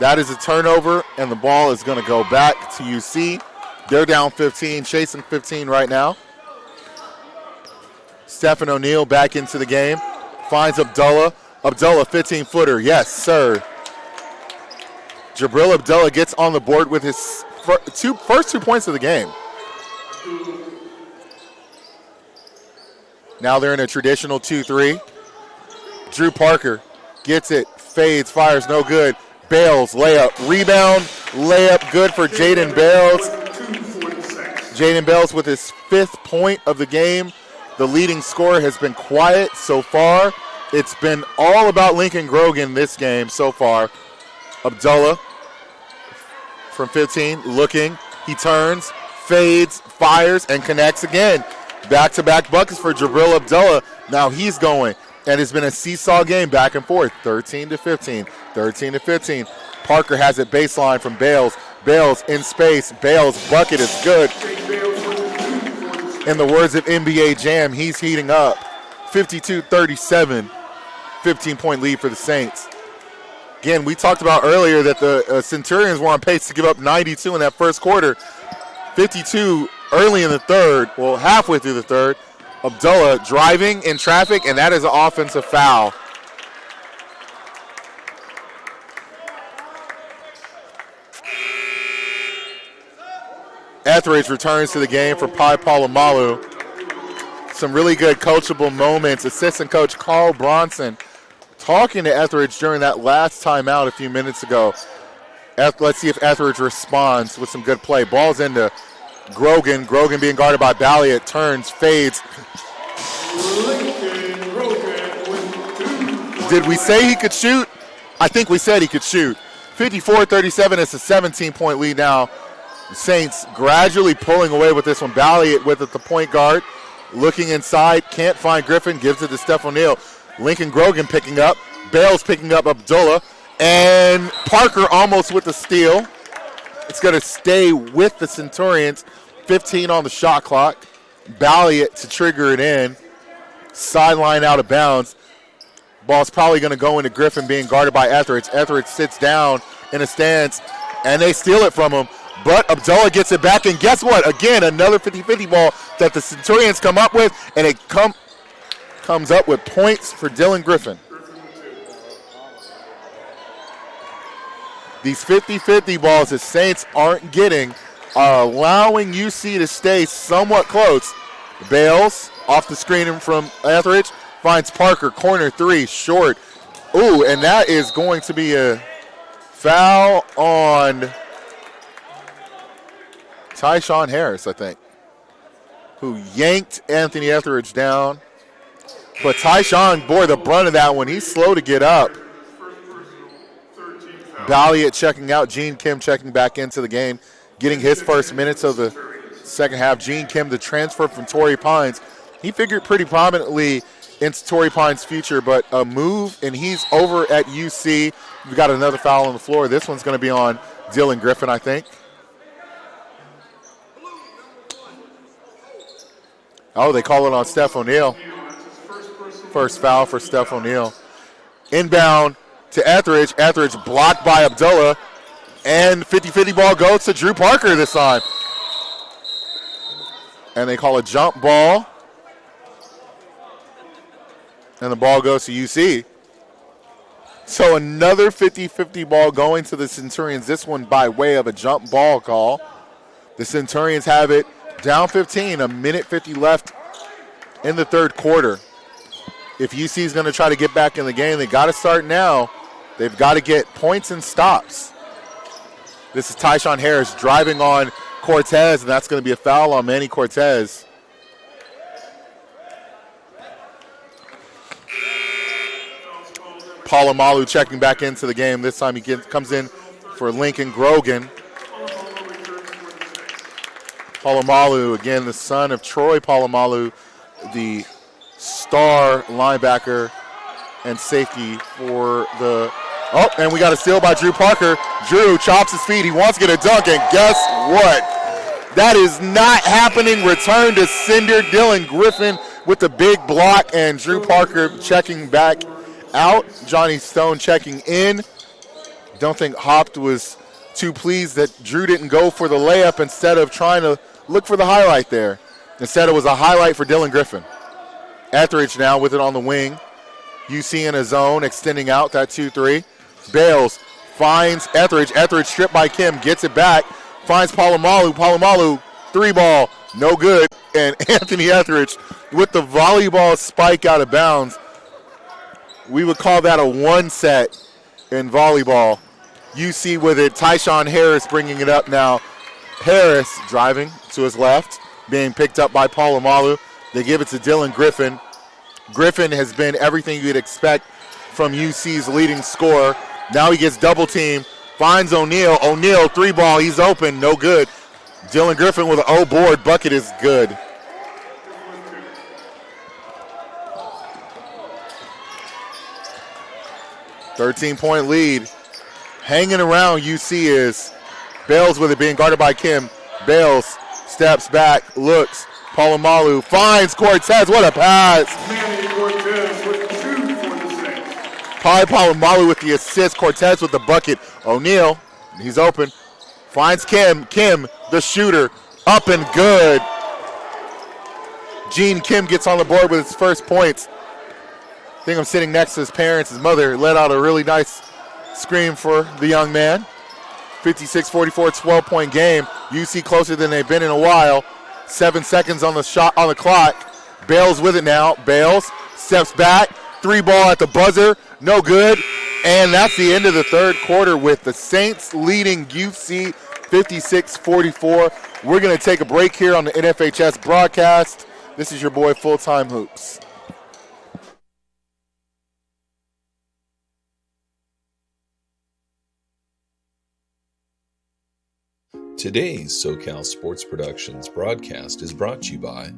That is a turnover, and the ball is going to go back to UC. They're down 15, chasing 15 right now. Stephen O'Neal back into the game. Finds Abdullah. Abdullah, 15-footer. Yes, sir. Jabril Abdullah gets on the board with his first 2 points of the game. Now they're in a traditional 2-3. Drew Parker gets it, fades, fires, no good. Bales, layup, rebound, layup, good for Jaden Bales. Jaden Bales with his 5th point of the game. The leading scorer has been quiet so far. It's been all about Lincoln Grogan this game so far. Abdullah from 15, looking. He turns, fades, fires, and connects again. Back-to-back buckets for Jabril Abdullah. Now he's going. And it's been a seesaw game back and forth, 13-15, 13-15. Parker has it baseline from Bales. Bales in space. Bales' bucket is good. In the words of NBA Jam, he's heating up. 52-37, 15-point lead for the Saints. Again, we talked about earlier that the Centurions were on pace to give up 92 in that first quarter. 52 early in the third, well, halfway through the third. Abdullah driving in traffic, and that is an offensive foul. Etheridge returns to the game for Pi Palomalu. Some really good coachable moments. Assistant coach Carl Bronson talking to Etheridge during that last timeout a few minutes ago. Let's see if Etheridge responds with some good play. Ball's into Grogan. Grogan being guarded by Balliet. Turns, fades. Did we say he could shoot? I think we said he could shoot. 54-37, it's a 17-point lead now. The Saints gradually pulling away with this one. Balliet with it, the point guard. Looking inside, can't find Griffin, gives it to Steph O'Neal. Lincoln Grogan picking up. Bales picking up Abdullah. And Parker almost with the steal. It's going to stay with the Centurions. 15 on the shot clock. Balliet to trigger it in. Sideline out of bounds. Ball's probably going to go into Griffin being guarded by Etheridge. Etheridge sits down in a stance, and they steal it from him. But Abdullah gets it back, and guess what? Again, another 50-50 ball that the Centurions come up with, and it comes up with points for Dylan Griffin. These 50-50 balls the Saints aren't getting are allowing UC to stay somewhat close. Bales off the screen from Etheridge, finds Parker, corner three, short. Ooh, and that is going to be a foul on Tyshawn Harris, I think, who yanked Anthony Etheridge down. But Tyshawn bore the brunt of that one. He's slow to get up. Balliet checking out. Gene Kim checking back into the game, getting his first minutes of the second half. Gene Kim, the transfer from Torrey Pines. He figured pretty prominently into Torrey Pines' future, but a move, and he's over at UC. We've got another foul on the floor. This one's going to be on Dylan Griffin, I think. Oh, they call it on Steph O'Neal. First foul for Steph O'Neal. Inbound to Etheridge. Etheridge blocked by Abdullah. And 50-50 ball goes to Drew Parker this time. And they call a jump ball. And the ball goes to UC. So another 50-50 ball going to the Centurions. This one by way of a jump ball call. The Centurions have it down 15, a minute 50 left in the third quarter. If UC is going to try to get back in the game, they got to start now. They've got to get points and stops. This is Tyshawn Harris driving on Cortez, and that's going to be a foul on Manny Cortez. Palomalu checking back into the game. This time he comes in for Lincoln Grogan. Palomalu, again, the son of Troy Palomalu, the star linebacker and safety for the... Oh, and we got a steal by Drew Parker. Drew chops his feet. He wants to get a dunk, and guess what? That is not happening. Return to sender. Dylan Griffin with the big block, and Drew Parker checking back out. Johnny Stone checking in. Don't think Hopt was too pleased that Drew didn't go for the layup instead of trying to look for the highlight there. Instead, it was a highlight for Dylan Griffin. Etheridge now with it on the wing. UC in a zone, extending out that 2-3. Bales finds Etheridge. Etheridge stripped by Kim, gets it back. Finds Palomalu. Palomalu, three ball, no good. And Anthony Etheridge with the volleyball spike out of bounds. We would call that a one set in volleyball. UC with it. Tyshawn Harris bringing it up now. Harris driving to his left, being picked up by Palomalu. They give it to Dylan Griffin. Griffin has been everything you'd expect from UC's leading scorer. Now he gets double teamed, finds O'Neal. O'Neal, three ball, he's open, no good. Dylan Griffin with an O-board, bucket is good. $13-point lead. Hanging around UC is Bales with it, being guarded by Kim. Bales steps back, looks. Palomalu finds Cortez. What a pass. Palomalu with the assist. Cortez with the bucket. O'Neal, he's open. Finds Kim. Kim, the shooter, up and good. Gene Kim gets on the board with his first points. I think I'm sitting next to his parents. His mother let out a really nice scream for the young man. 56-44, 12-point game. UC closer than they've been in a while. 7 seconds on the clock. Bales with it now. Bales steps back. 3-ball at the buzzer. No good. And that's the end of the third quarter with the Saints leading UC 56-44. We're going to take a break here on the NFHS broadcast. This is your boy, Full Time Hoops. Today's SoCal Sports Productions broadcast is brought to you by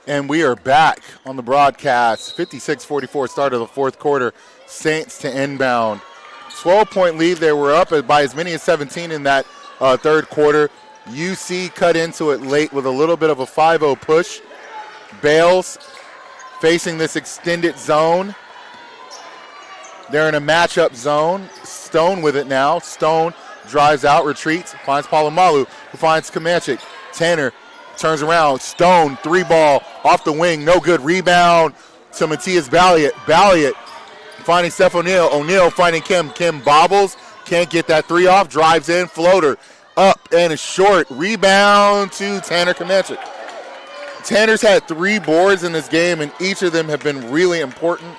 And we are back on the broadcast. 56-44 start of the fourth quarter. Saints to inbound. 12-point lead. They were up by as many as 17 in that third quarter. UC cut into it late with a little bit of a 5-0 push. Bales facing this extended zone. They're in a matchup zone. Stone with it now. Stone drives out, retreats, finds Palomalu, who finds Kamenchik. Tanner turns around. Stone, 3-ball off the wing. No good. Rebound to Matthias Balliet. Balliet finding Steph O'Neal. O'Neal finding Kim. Kim bobbles. Can't get that 3 off. Drives in. Floater. Up and a short. Rebound to Tanner Kamenchik. Tanner's had 3 boards in this game, and each of them have been really important.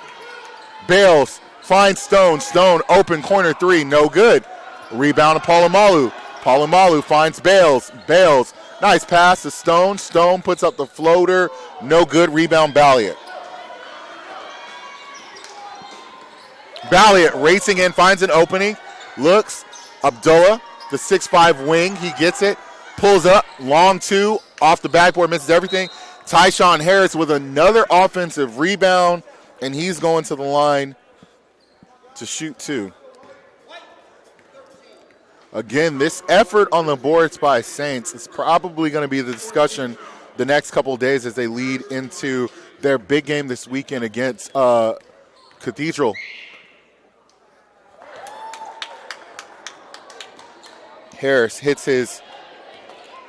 Bales finds Stone. Stone open corner 3. No good. Rebound to Palomalu. Palomalu finds Bales. Bales. Nice pass to Stone. Stone puts up the floater. No good. Rebound Balliet. Balliet racing in, finds an opening. Looks. Abdullah, the 6'5 wing. He gets it. Pulls up. Long 2. Off the backboard. Misses everything. Tyshawn Harris with another offensive rebound. And he's going to the line to shoot 2. Again, this effort on the boards by Saints is probably going to be the discussion the next couple of days as they lead into their big game this weekend against Cathedral. Harris hits his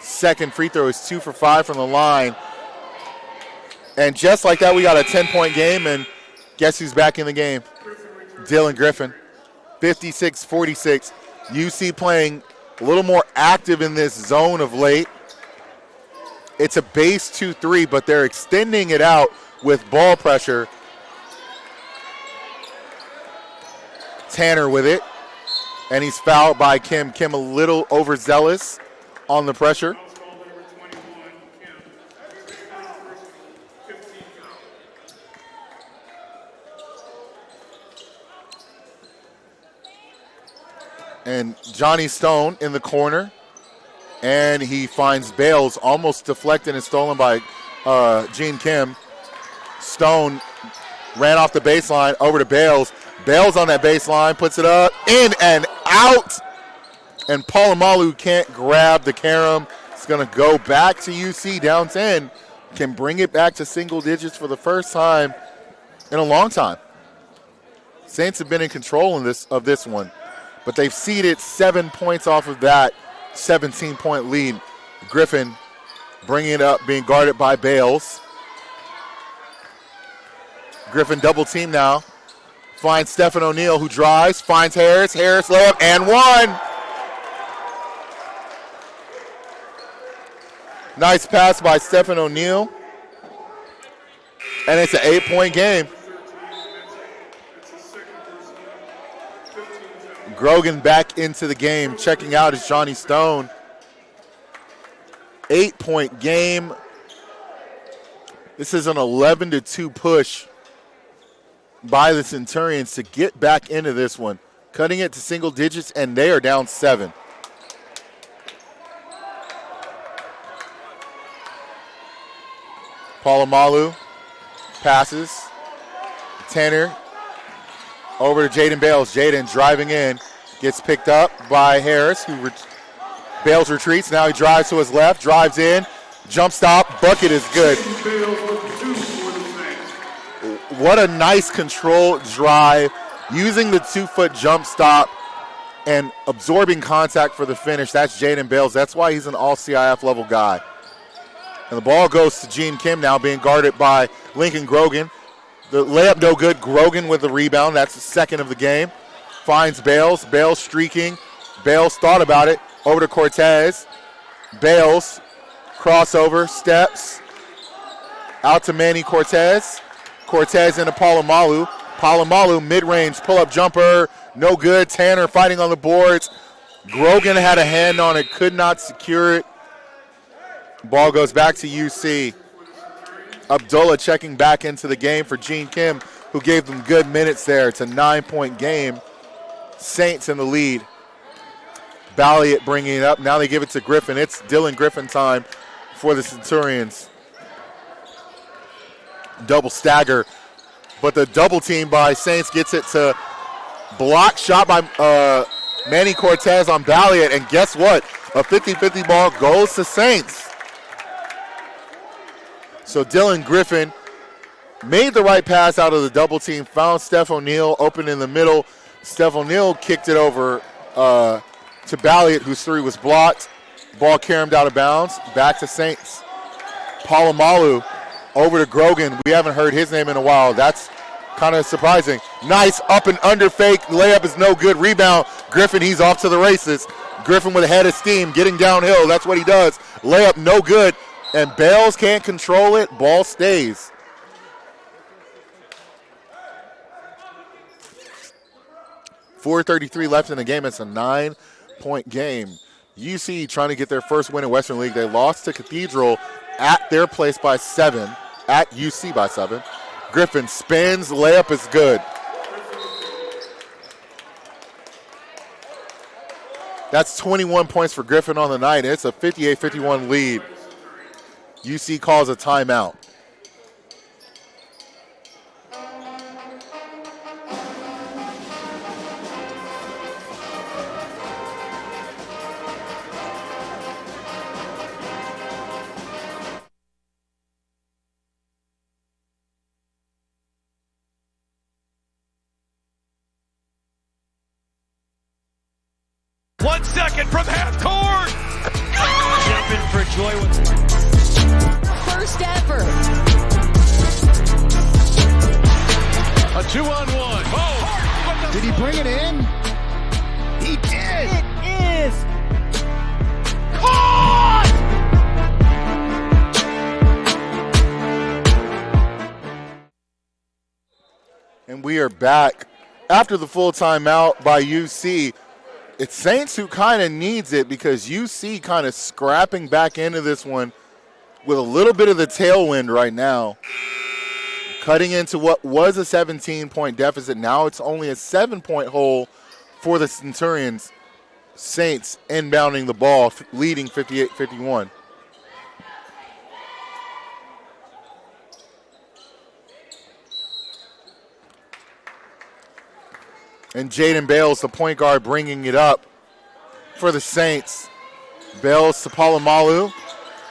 second free throw. Is 2 for 5 from the line. And just like that, we got a 10-point game, and guess who's back in the game? Dylan Griffin. 56-46. UC playing a little more active in this zone of late. It's a base 2-3, but they're extending it out with ball pressure. Tanner with it, and he's fouled by Kim. Kim a little overzealous on the pressure. And Johnny Stone in the corner. And he finds Bales almost deflected and stolen by Gene Kim. Stone ran off the baseline over to Bales. Bales on that baseline, puts it up, in and out. And Palomalu can't grab the carom. It's going to go back to UC down 10. Can bring it back to single digits for the first time in a long time. Saints have been in control of this one. But they've ceded 7 points off of that 17-point lead. Griffin bringing it up, being guarded by Bales. Griffin double team now. Finds Stephen O'Neal, who drives, finds Harris. Harris layup and one. Nice pass by Stephen O'Neal. And it's an 8-point game. Grogan back into the game. Checking out is Johnny Stone. 8-point game. This is an 11-2 push by the Centurions to get back into this one. Cutting it to single digits, and they are down 7. Polamalu passes. Tanner over to Jaden Bales. Jaden driving in. Gets picked up by Harris, who Bales retreats. Now he drives to his left, drives in. Jump stop. Bucket is good. What a nice controlled drive, using the 2-foot jump stop and absorbing contact for the finish. That's Jaden Bales. That's why he's an all-CIF level guy. And the ball goes to Gene Kim now, being guarded by Lincoln Grogan. The layup no good. Grogan with the rebound. That's the second of the game. Finds Bales. Bales streaking. Bales thought about it. Over to Cortez. Bales. Crossover. Steps. Out to Manny Cortez. Cortez into Polamalu. Polamalu mid-range pull-up jumper. No good. Tanner fighting on the boards. Grogan had a hand on it. Could not secure it. Ball goes back to UC. Abdullah checking back into the game for Gene Kim, who gave them good minutes there. It's a 9-point game. Saints in the lead. Balliet bringing it up. Now they give it to Griffin. It's Dylan Griffin time for the Centurions. Double stagger. But the double team by Saints gets it to block shot by Manny Cortez on Balliet. And guess what? A 50-50 ball goes to Saints. So Dylan Griffin made the right pass out of the double team, found Steph O'Neal open in the middle. Steph O'Neal kicked it over to Balliet, whose three was blocked. Ball caromed out of bounds. Back to Saints. Polamalu over to Grogan. We haven't heard his name in a while. That's kind of surprising. Nice up and under fake. Layup is no good. Rebound. Griffin, he's off to the races. Griffin with a head of steam, getting downhill. That's what he does. Layup no good. And Bales can't control it. Ball stays. .433 left in the game. It's a 9-point game. UC trying to get their first win in Western League. They lost to Cathedral at their place by 7, at UC by 7. Griffin spins, layup is good. That's 21 points for Griffin on the night. It's a 58-51 lead. UC calls a timeout. One second from half court. Jumping for joy. First ever. A 2-on-1. Oh, did he bring it in? He did. It is caught. And we are back after the full timeout by UC. It's Saints who kind of needs it because UC kind of scrapping back into this one with a little bit of the tailwind right now. Cutting into what was a 17-point deficit. Now it's only a 7-point hole for the Centurions. Saints inbounding the ball, leading 58-51. And Jaden Bales, the point guard, bringing it up for the Saints. Bales to Polamalu.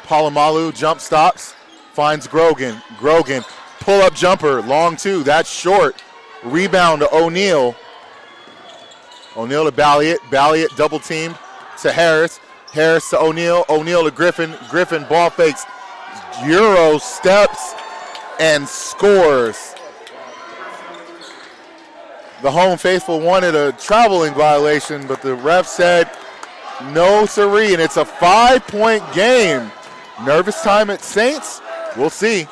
Polamalu jump stops, finds Grogan. Grogan, pull-up jumper, long two. That's short. Rebound to O'Neal. O'Neal to Balliet. Balliet double teamed to Harris. Harris to O'Neal. O'Neal to Griffin. Griffin ball fakes. Euro steps and scores. The home faithful wanted a traveling violation, but the ref said no siree, and it's a 5-point game. Nervous time at Saints? We'll see.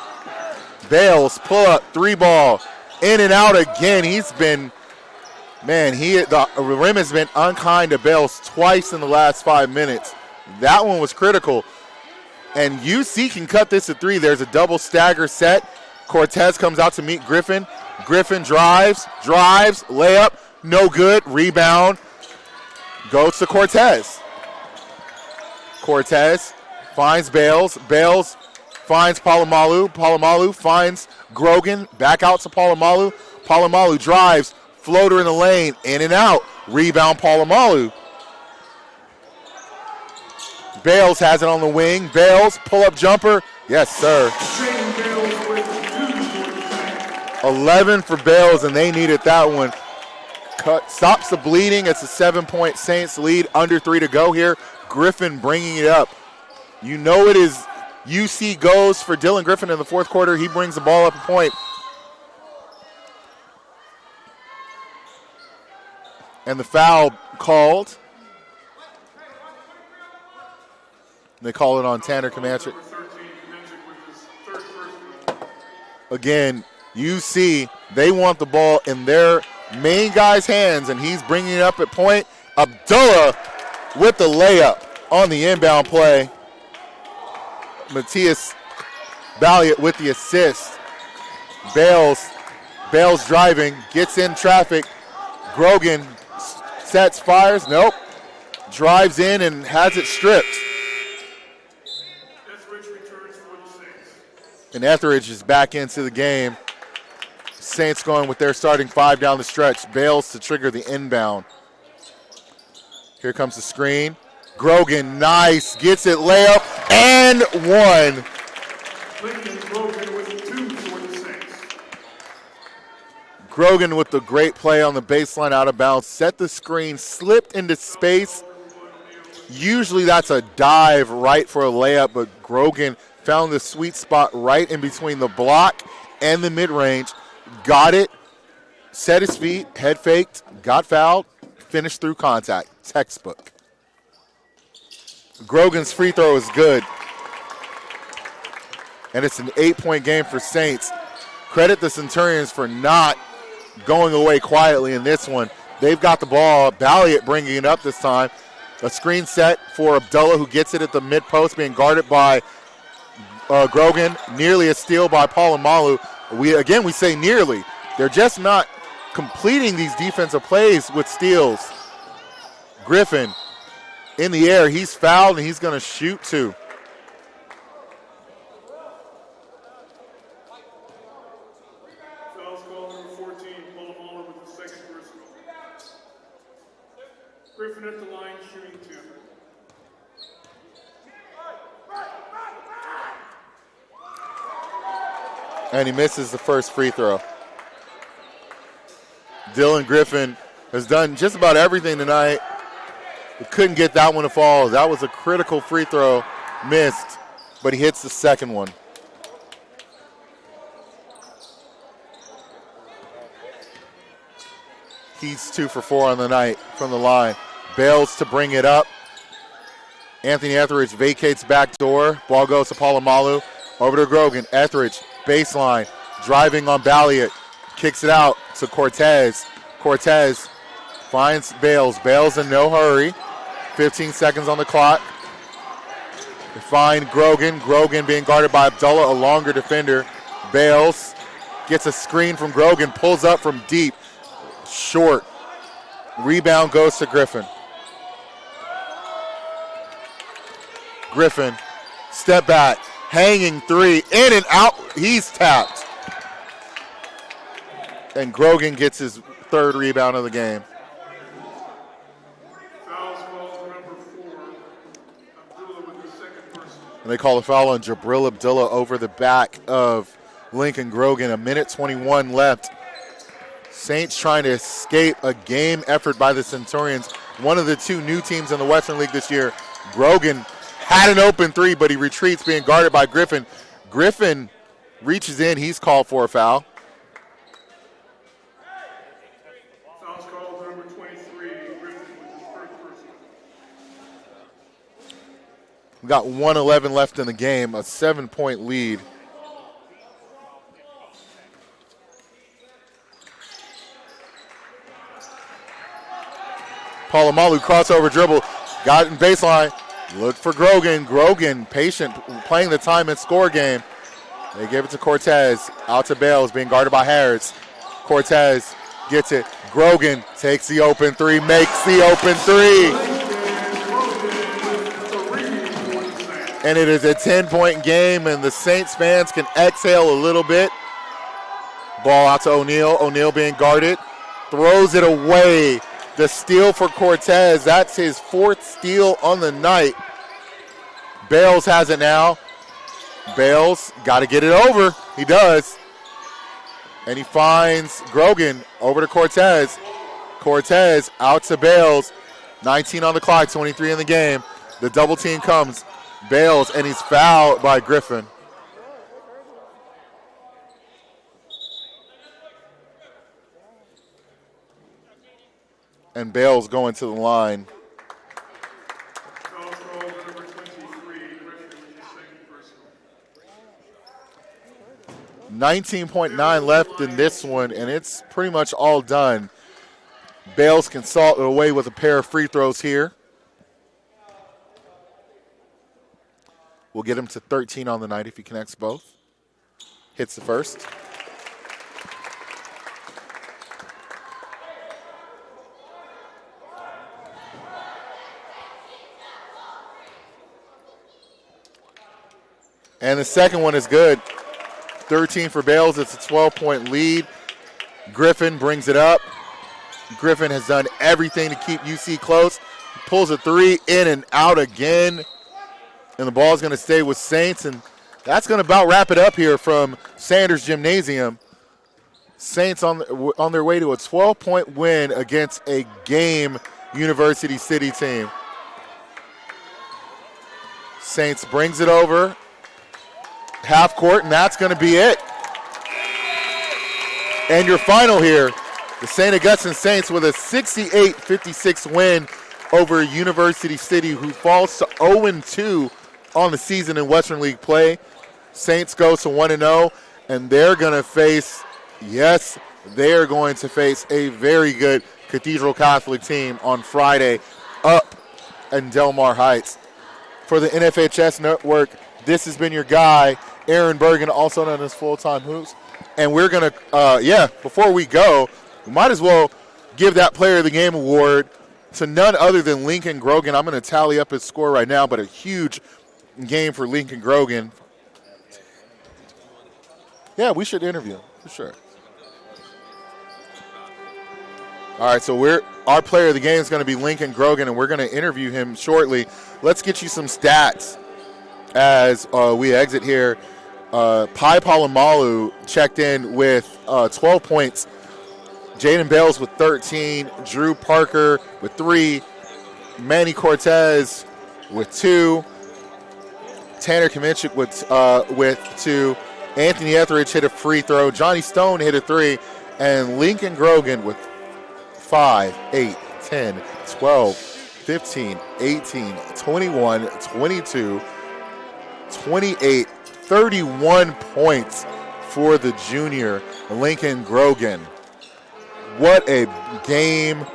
Bales, pull up, 3-ball, in and out again. He's been, the rim has been unkind to Bales twice in the last 5 minutes. That one was critical. And UC can cut this to 3. There's a double stagger set. Cortez comes out to meet Griffin. Griffin drives, layup, no good, rebound, goes to Cortez. Cortez finds Bales. Bales finds Palomalu. Palomalu finds Grogan. Back out to Palomalu. Palomalu drives. Floater in the lane. In and out. Rebound Palomalu. Bales has it on the wing. Bales, pull-up jumper. Yes, sir. 11 for Bales, and they needed that one. Stops the bleeding. It's a 7-point Saints lead. Under 3 to go here. Griffin bringing it up. You know it is UC goes for Dylan Griffin in the fourth quarter. He brings the ball up a point. And the foul called. They call it on Tanner Comanche. Again, UC, they want the ball in their main guy's hands, and he's bringing it up at point. Abdullah with the layup on the inbound play. Matthias Balliot with the assist. Bales driving, gets in traffic. Grogan sets, fires, nope. Drives in and has it stripped. And Etheridge is back into the game. Saints going with their starting 5 down the stretch. Bales to trigger the inbound. Here comes the screen. Grogan, nice, gets it, layup, and 1. Grogan with 2 for the Saints. Grogan with the great play on the baseline out of bounds. Set the screen, slipped into space. Usually that's a dive right for a layup, but Grogan found the sweet spot right in between the block and the mid-range. Got it, set his feet, head faked, got fouled, finished through contact. Textbook. Grogan's free throw is good. And it's an 8-point game for Saints. Credit the Centurions for not going away quietly in this one. They've got the ball. Balliot bringing it up this time. A screen set for Abdullah, who gets it at the mid-post, being guarded by Grogan. Nearly a steal by Palomalu. We say nearly. They're just not completing these defensive plays with steals. Griffin in the air. He's fouled, and he's going to shoot 2. Foul's called number 14, Palomalu with the second personal. Griffin at the line, shooting 2. And he misses the first free throw. Dylan Griffin has done just about everything tonight. He couldn't get that one to fall. That was a critical free throw. Missed, but he hits the second one. He's 2 for 4 on the night from the line. Bales to bring it up. Anthony Etheridge vacates back door. Ball goes to Palomalu. Over to Grogan. Etheridge, baseline, driving on Balliot. Kicks it out to Cortez. Cortez finds Bales. Bales in no hurry. 15 seconds on the clock. They find Grogan. Grogan being guarded by Abdullah, a longer defender. Bales gets a screen from Grogan, pulls up from deep. Short. Rebound goes to Griffin. Griffin, step back, hanging 3, in and out. He's tapped. And Grogan gets his 3rd rebound of the game. Foul's called number 4, Abdullah with the second personal. And they call a foul on Jabril Abdullah over the back of Lincoln Grogan. 1:21 left. Saints trying to escape a game effort by the Centurions. One of the 2 new teams in the Western League this year. Grogan had an open 3, but he retreats, being guarded by Griffin. Griffin reaches in. He's called for a foul. We got 1:11 left in the game, a 7-point lead. Palomalu crossover dribble, got it in baseline, looked for Grogan. Grogan, patient, playing the time and score game. They give it to Cortez, out to Bales, being guarded by Harris. Cortez gets it. Grogan takes the open three, makes the open three. And it is a 10-point game, and the Saints fans can exhale a little bit. Ball out to O'Neal. O'Neal being guarded. Throws it away. The steal for Cortez. That's his 4th steal on the night. Bales has it now. Bales got to get it over. He does. And he finds Grogan over to Cortez. Cortez out to Bales. 19 on the clock, 23 in the game. The double team comes. Bales, and he's fouled by Griffin. And Bales going to the line. 19.9 left in this one, and it's pretty much all done. Bales can salt it away with a pair of free throws here. We'll get him to 13 on the night if he connects both. Hits the first. And the second one is good. 13 for Bales. It's a 12-point lead. Griffin brings it up. Griffin has done everything to keep UC close. He pulls a three, in and out again. And the ball is going to stay with Saints. And that's going to about wrap it up here from Sanders Gymnasium. Saints on their way to a 12-point win against a game University City team. Saints brings it over. Half court, and that's going to be it. And your final here, the St. Augustine Saints with a 68-56 win over University City, who falls to 0-2 on the season in Western League play. Saints go to 1-0, and they're going to face, yes, they're going to face a very good Cathedral Catholic team on Friday up in Del Mar Heights. For the NFHS Network, this has been your guy, Aaron Bergen, also known as Full-Time Hoops. And we're going to, before we go, we might as well give that Player of the Game award to none other than Lincoln Grogan. I'm going to tally up his score right now, but a huge game for Lincoln Grogan. Yeah, we should interview him, for sure. All right, so our Player of the Game is going to be Lincoln Grogan, and we're going to interview him shortly. Let's get you some stats as we exit here. Pai Palomalu checked in with 12 points. Jaden Bales with 13. Drew Parker with 3. Manny Cortez with 2. Tanner Kamichik with 2. Anthony Etheridge hit a free throw. Johnny Stone hit a 3. And Lincoln Grogan with 5, 8, 10, 12, 15, 18, 21, 22, 28, 31 points for the junior Lincoln Grogan. What a game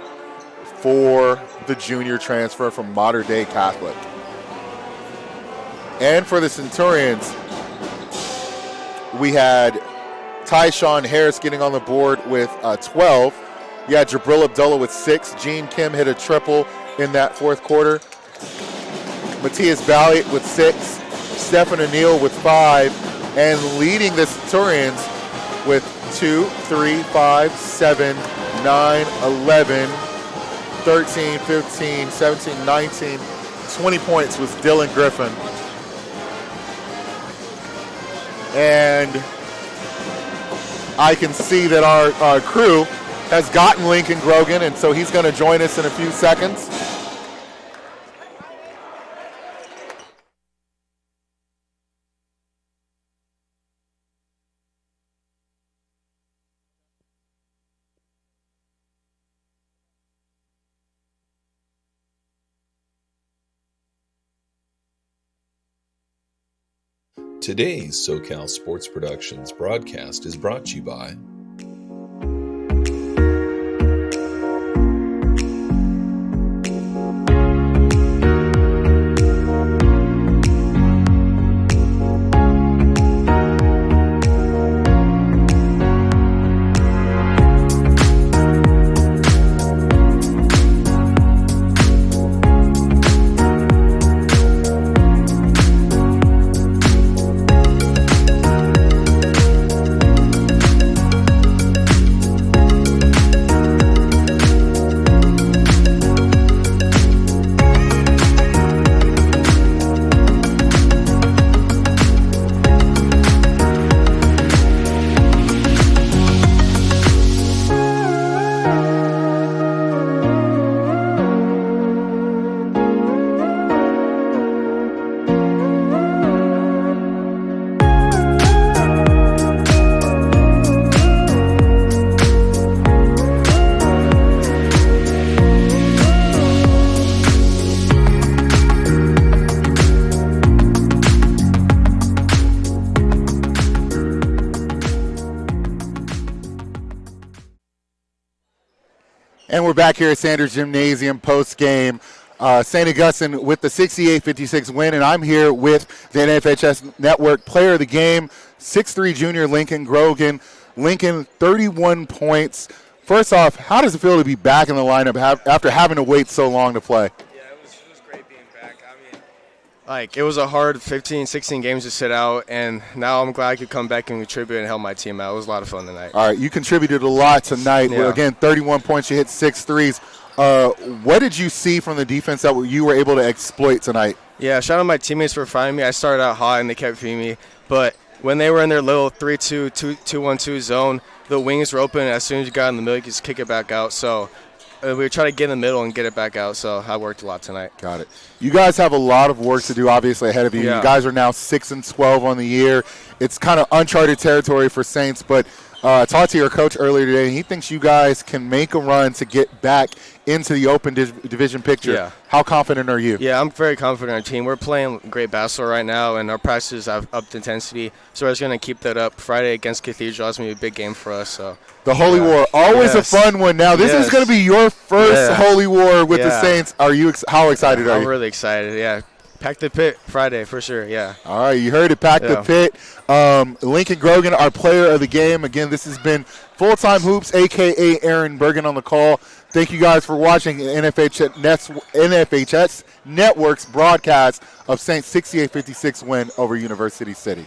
for the junior transfer from Mater Dei Catholic. And for the Centurions, we had Tyshawn Harris getting on the board with 12. You had Jabril Abdullah with 6. Gene Kim hit a triple in that fourth quarter. Matthias Balliot with 6. Stephen O'Neal with 5, and leading the Centurions with 2, 3, 5, 7, 9, 11, 13, 15, 17, 19, 20 points was Dylan Griffin. And I can see that our crew has gotten Lincoln Grogan, and so he's going to join us in a few seconds. Today's SoCal Sports Productions broadcast is brought to you by And we're back here at Sanders Gymnasium post-game. St. Augustine with the 68-56 win, and I'm here with the NFHS Network player of the game, 6'3" junior Lincoln Grogan. Lincoln, 31 points. First off, how does it feel to be back in the lineup after having to wait so long to play? Yeah, it was great being back. I mean, it was a hard 15, 16 games to sit out, and now I'm glad I could come back and contribute and help my team out. It was a lot of fun tonight. All right, you contributed a lot tonight. Yeah. Again, 31 points. You hit 6 threes. What did you see from the defense that you were able to exploit tonight? Yeah, shout out to my teammates for finding me. I started out hot, and they kept feeding me. But when they were in their little 3-2, 2-1-2 zone, the wings were open, and as soon as you got in the middle, you could just kick it back out. So we would try to get in the middle and get it back out. So I worked a lot tonight. Got it. You guys have a lot of work to do, obviously, ahead of you. Yeah. You guys are now 6-12 on the year. It's kind of uncharted territory for Saints, but I talked to your coach earlier today, and he thinks you guys can make a run to get back into the open division picture. Yeah. How confident are you? Yeah, I'm very confident in our team. We're playing great basketball right now, and our practices have upped intensity. So we're just going to keep that up. Friday against Cathedral, that's going to be a big game for us. So the Holy War, always a fun one. Now, this is going to be your first Holy War with the Saints. Are you? How excited are you? I'm really excited, yeah. Pack the pit Friday for sure, yeah. All right, you heard it, pack the pit. Lincoln Grogan, our player of the game. Again, this has been Full-Time Hoops, a.k.a. Aaron Bergen on the call. Thank you guys for watching NFHS Network's broadcast of Saints' 68-56 win over University City.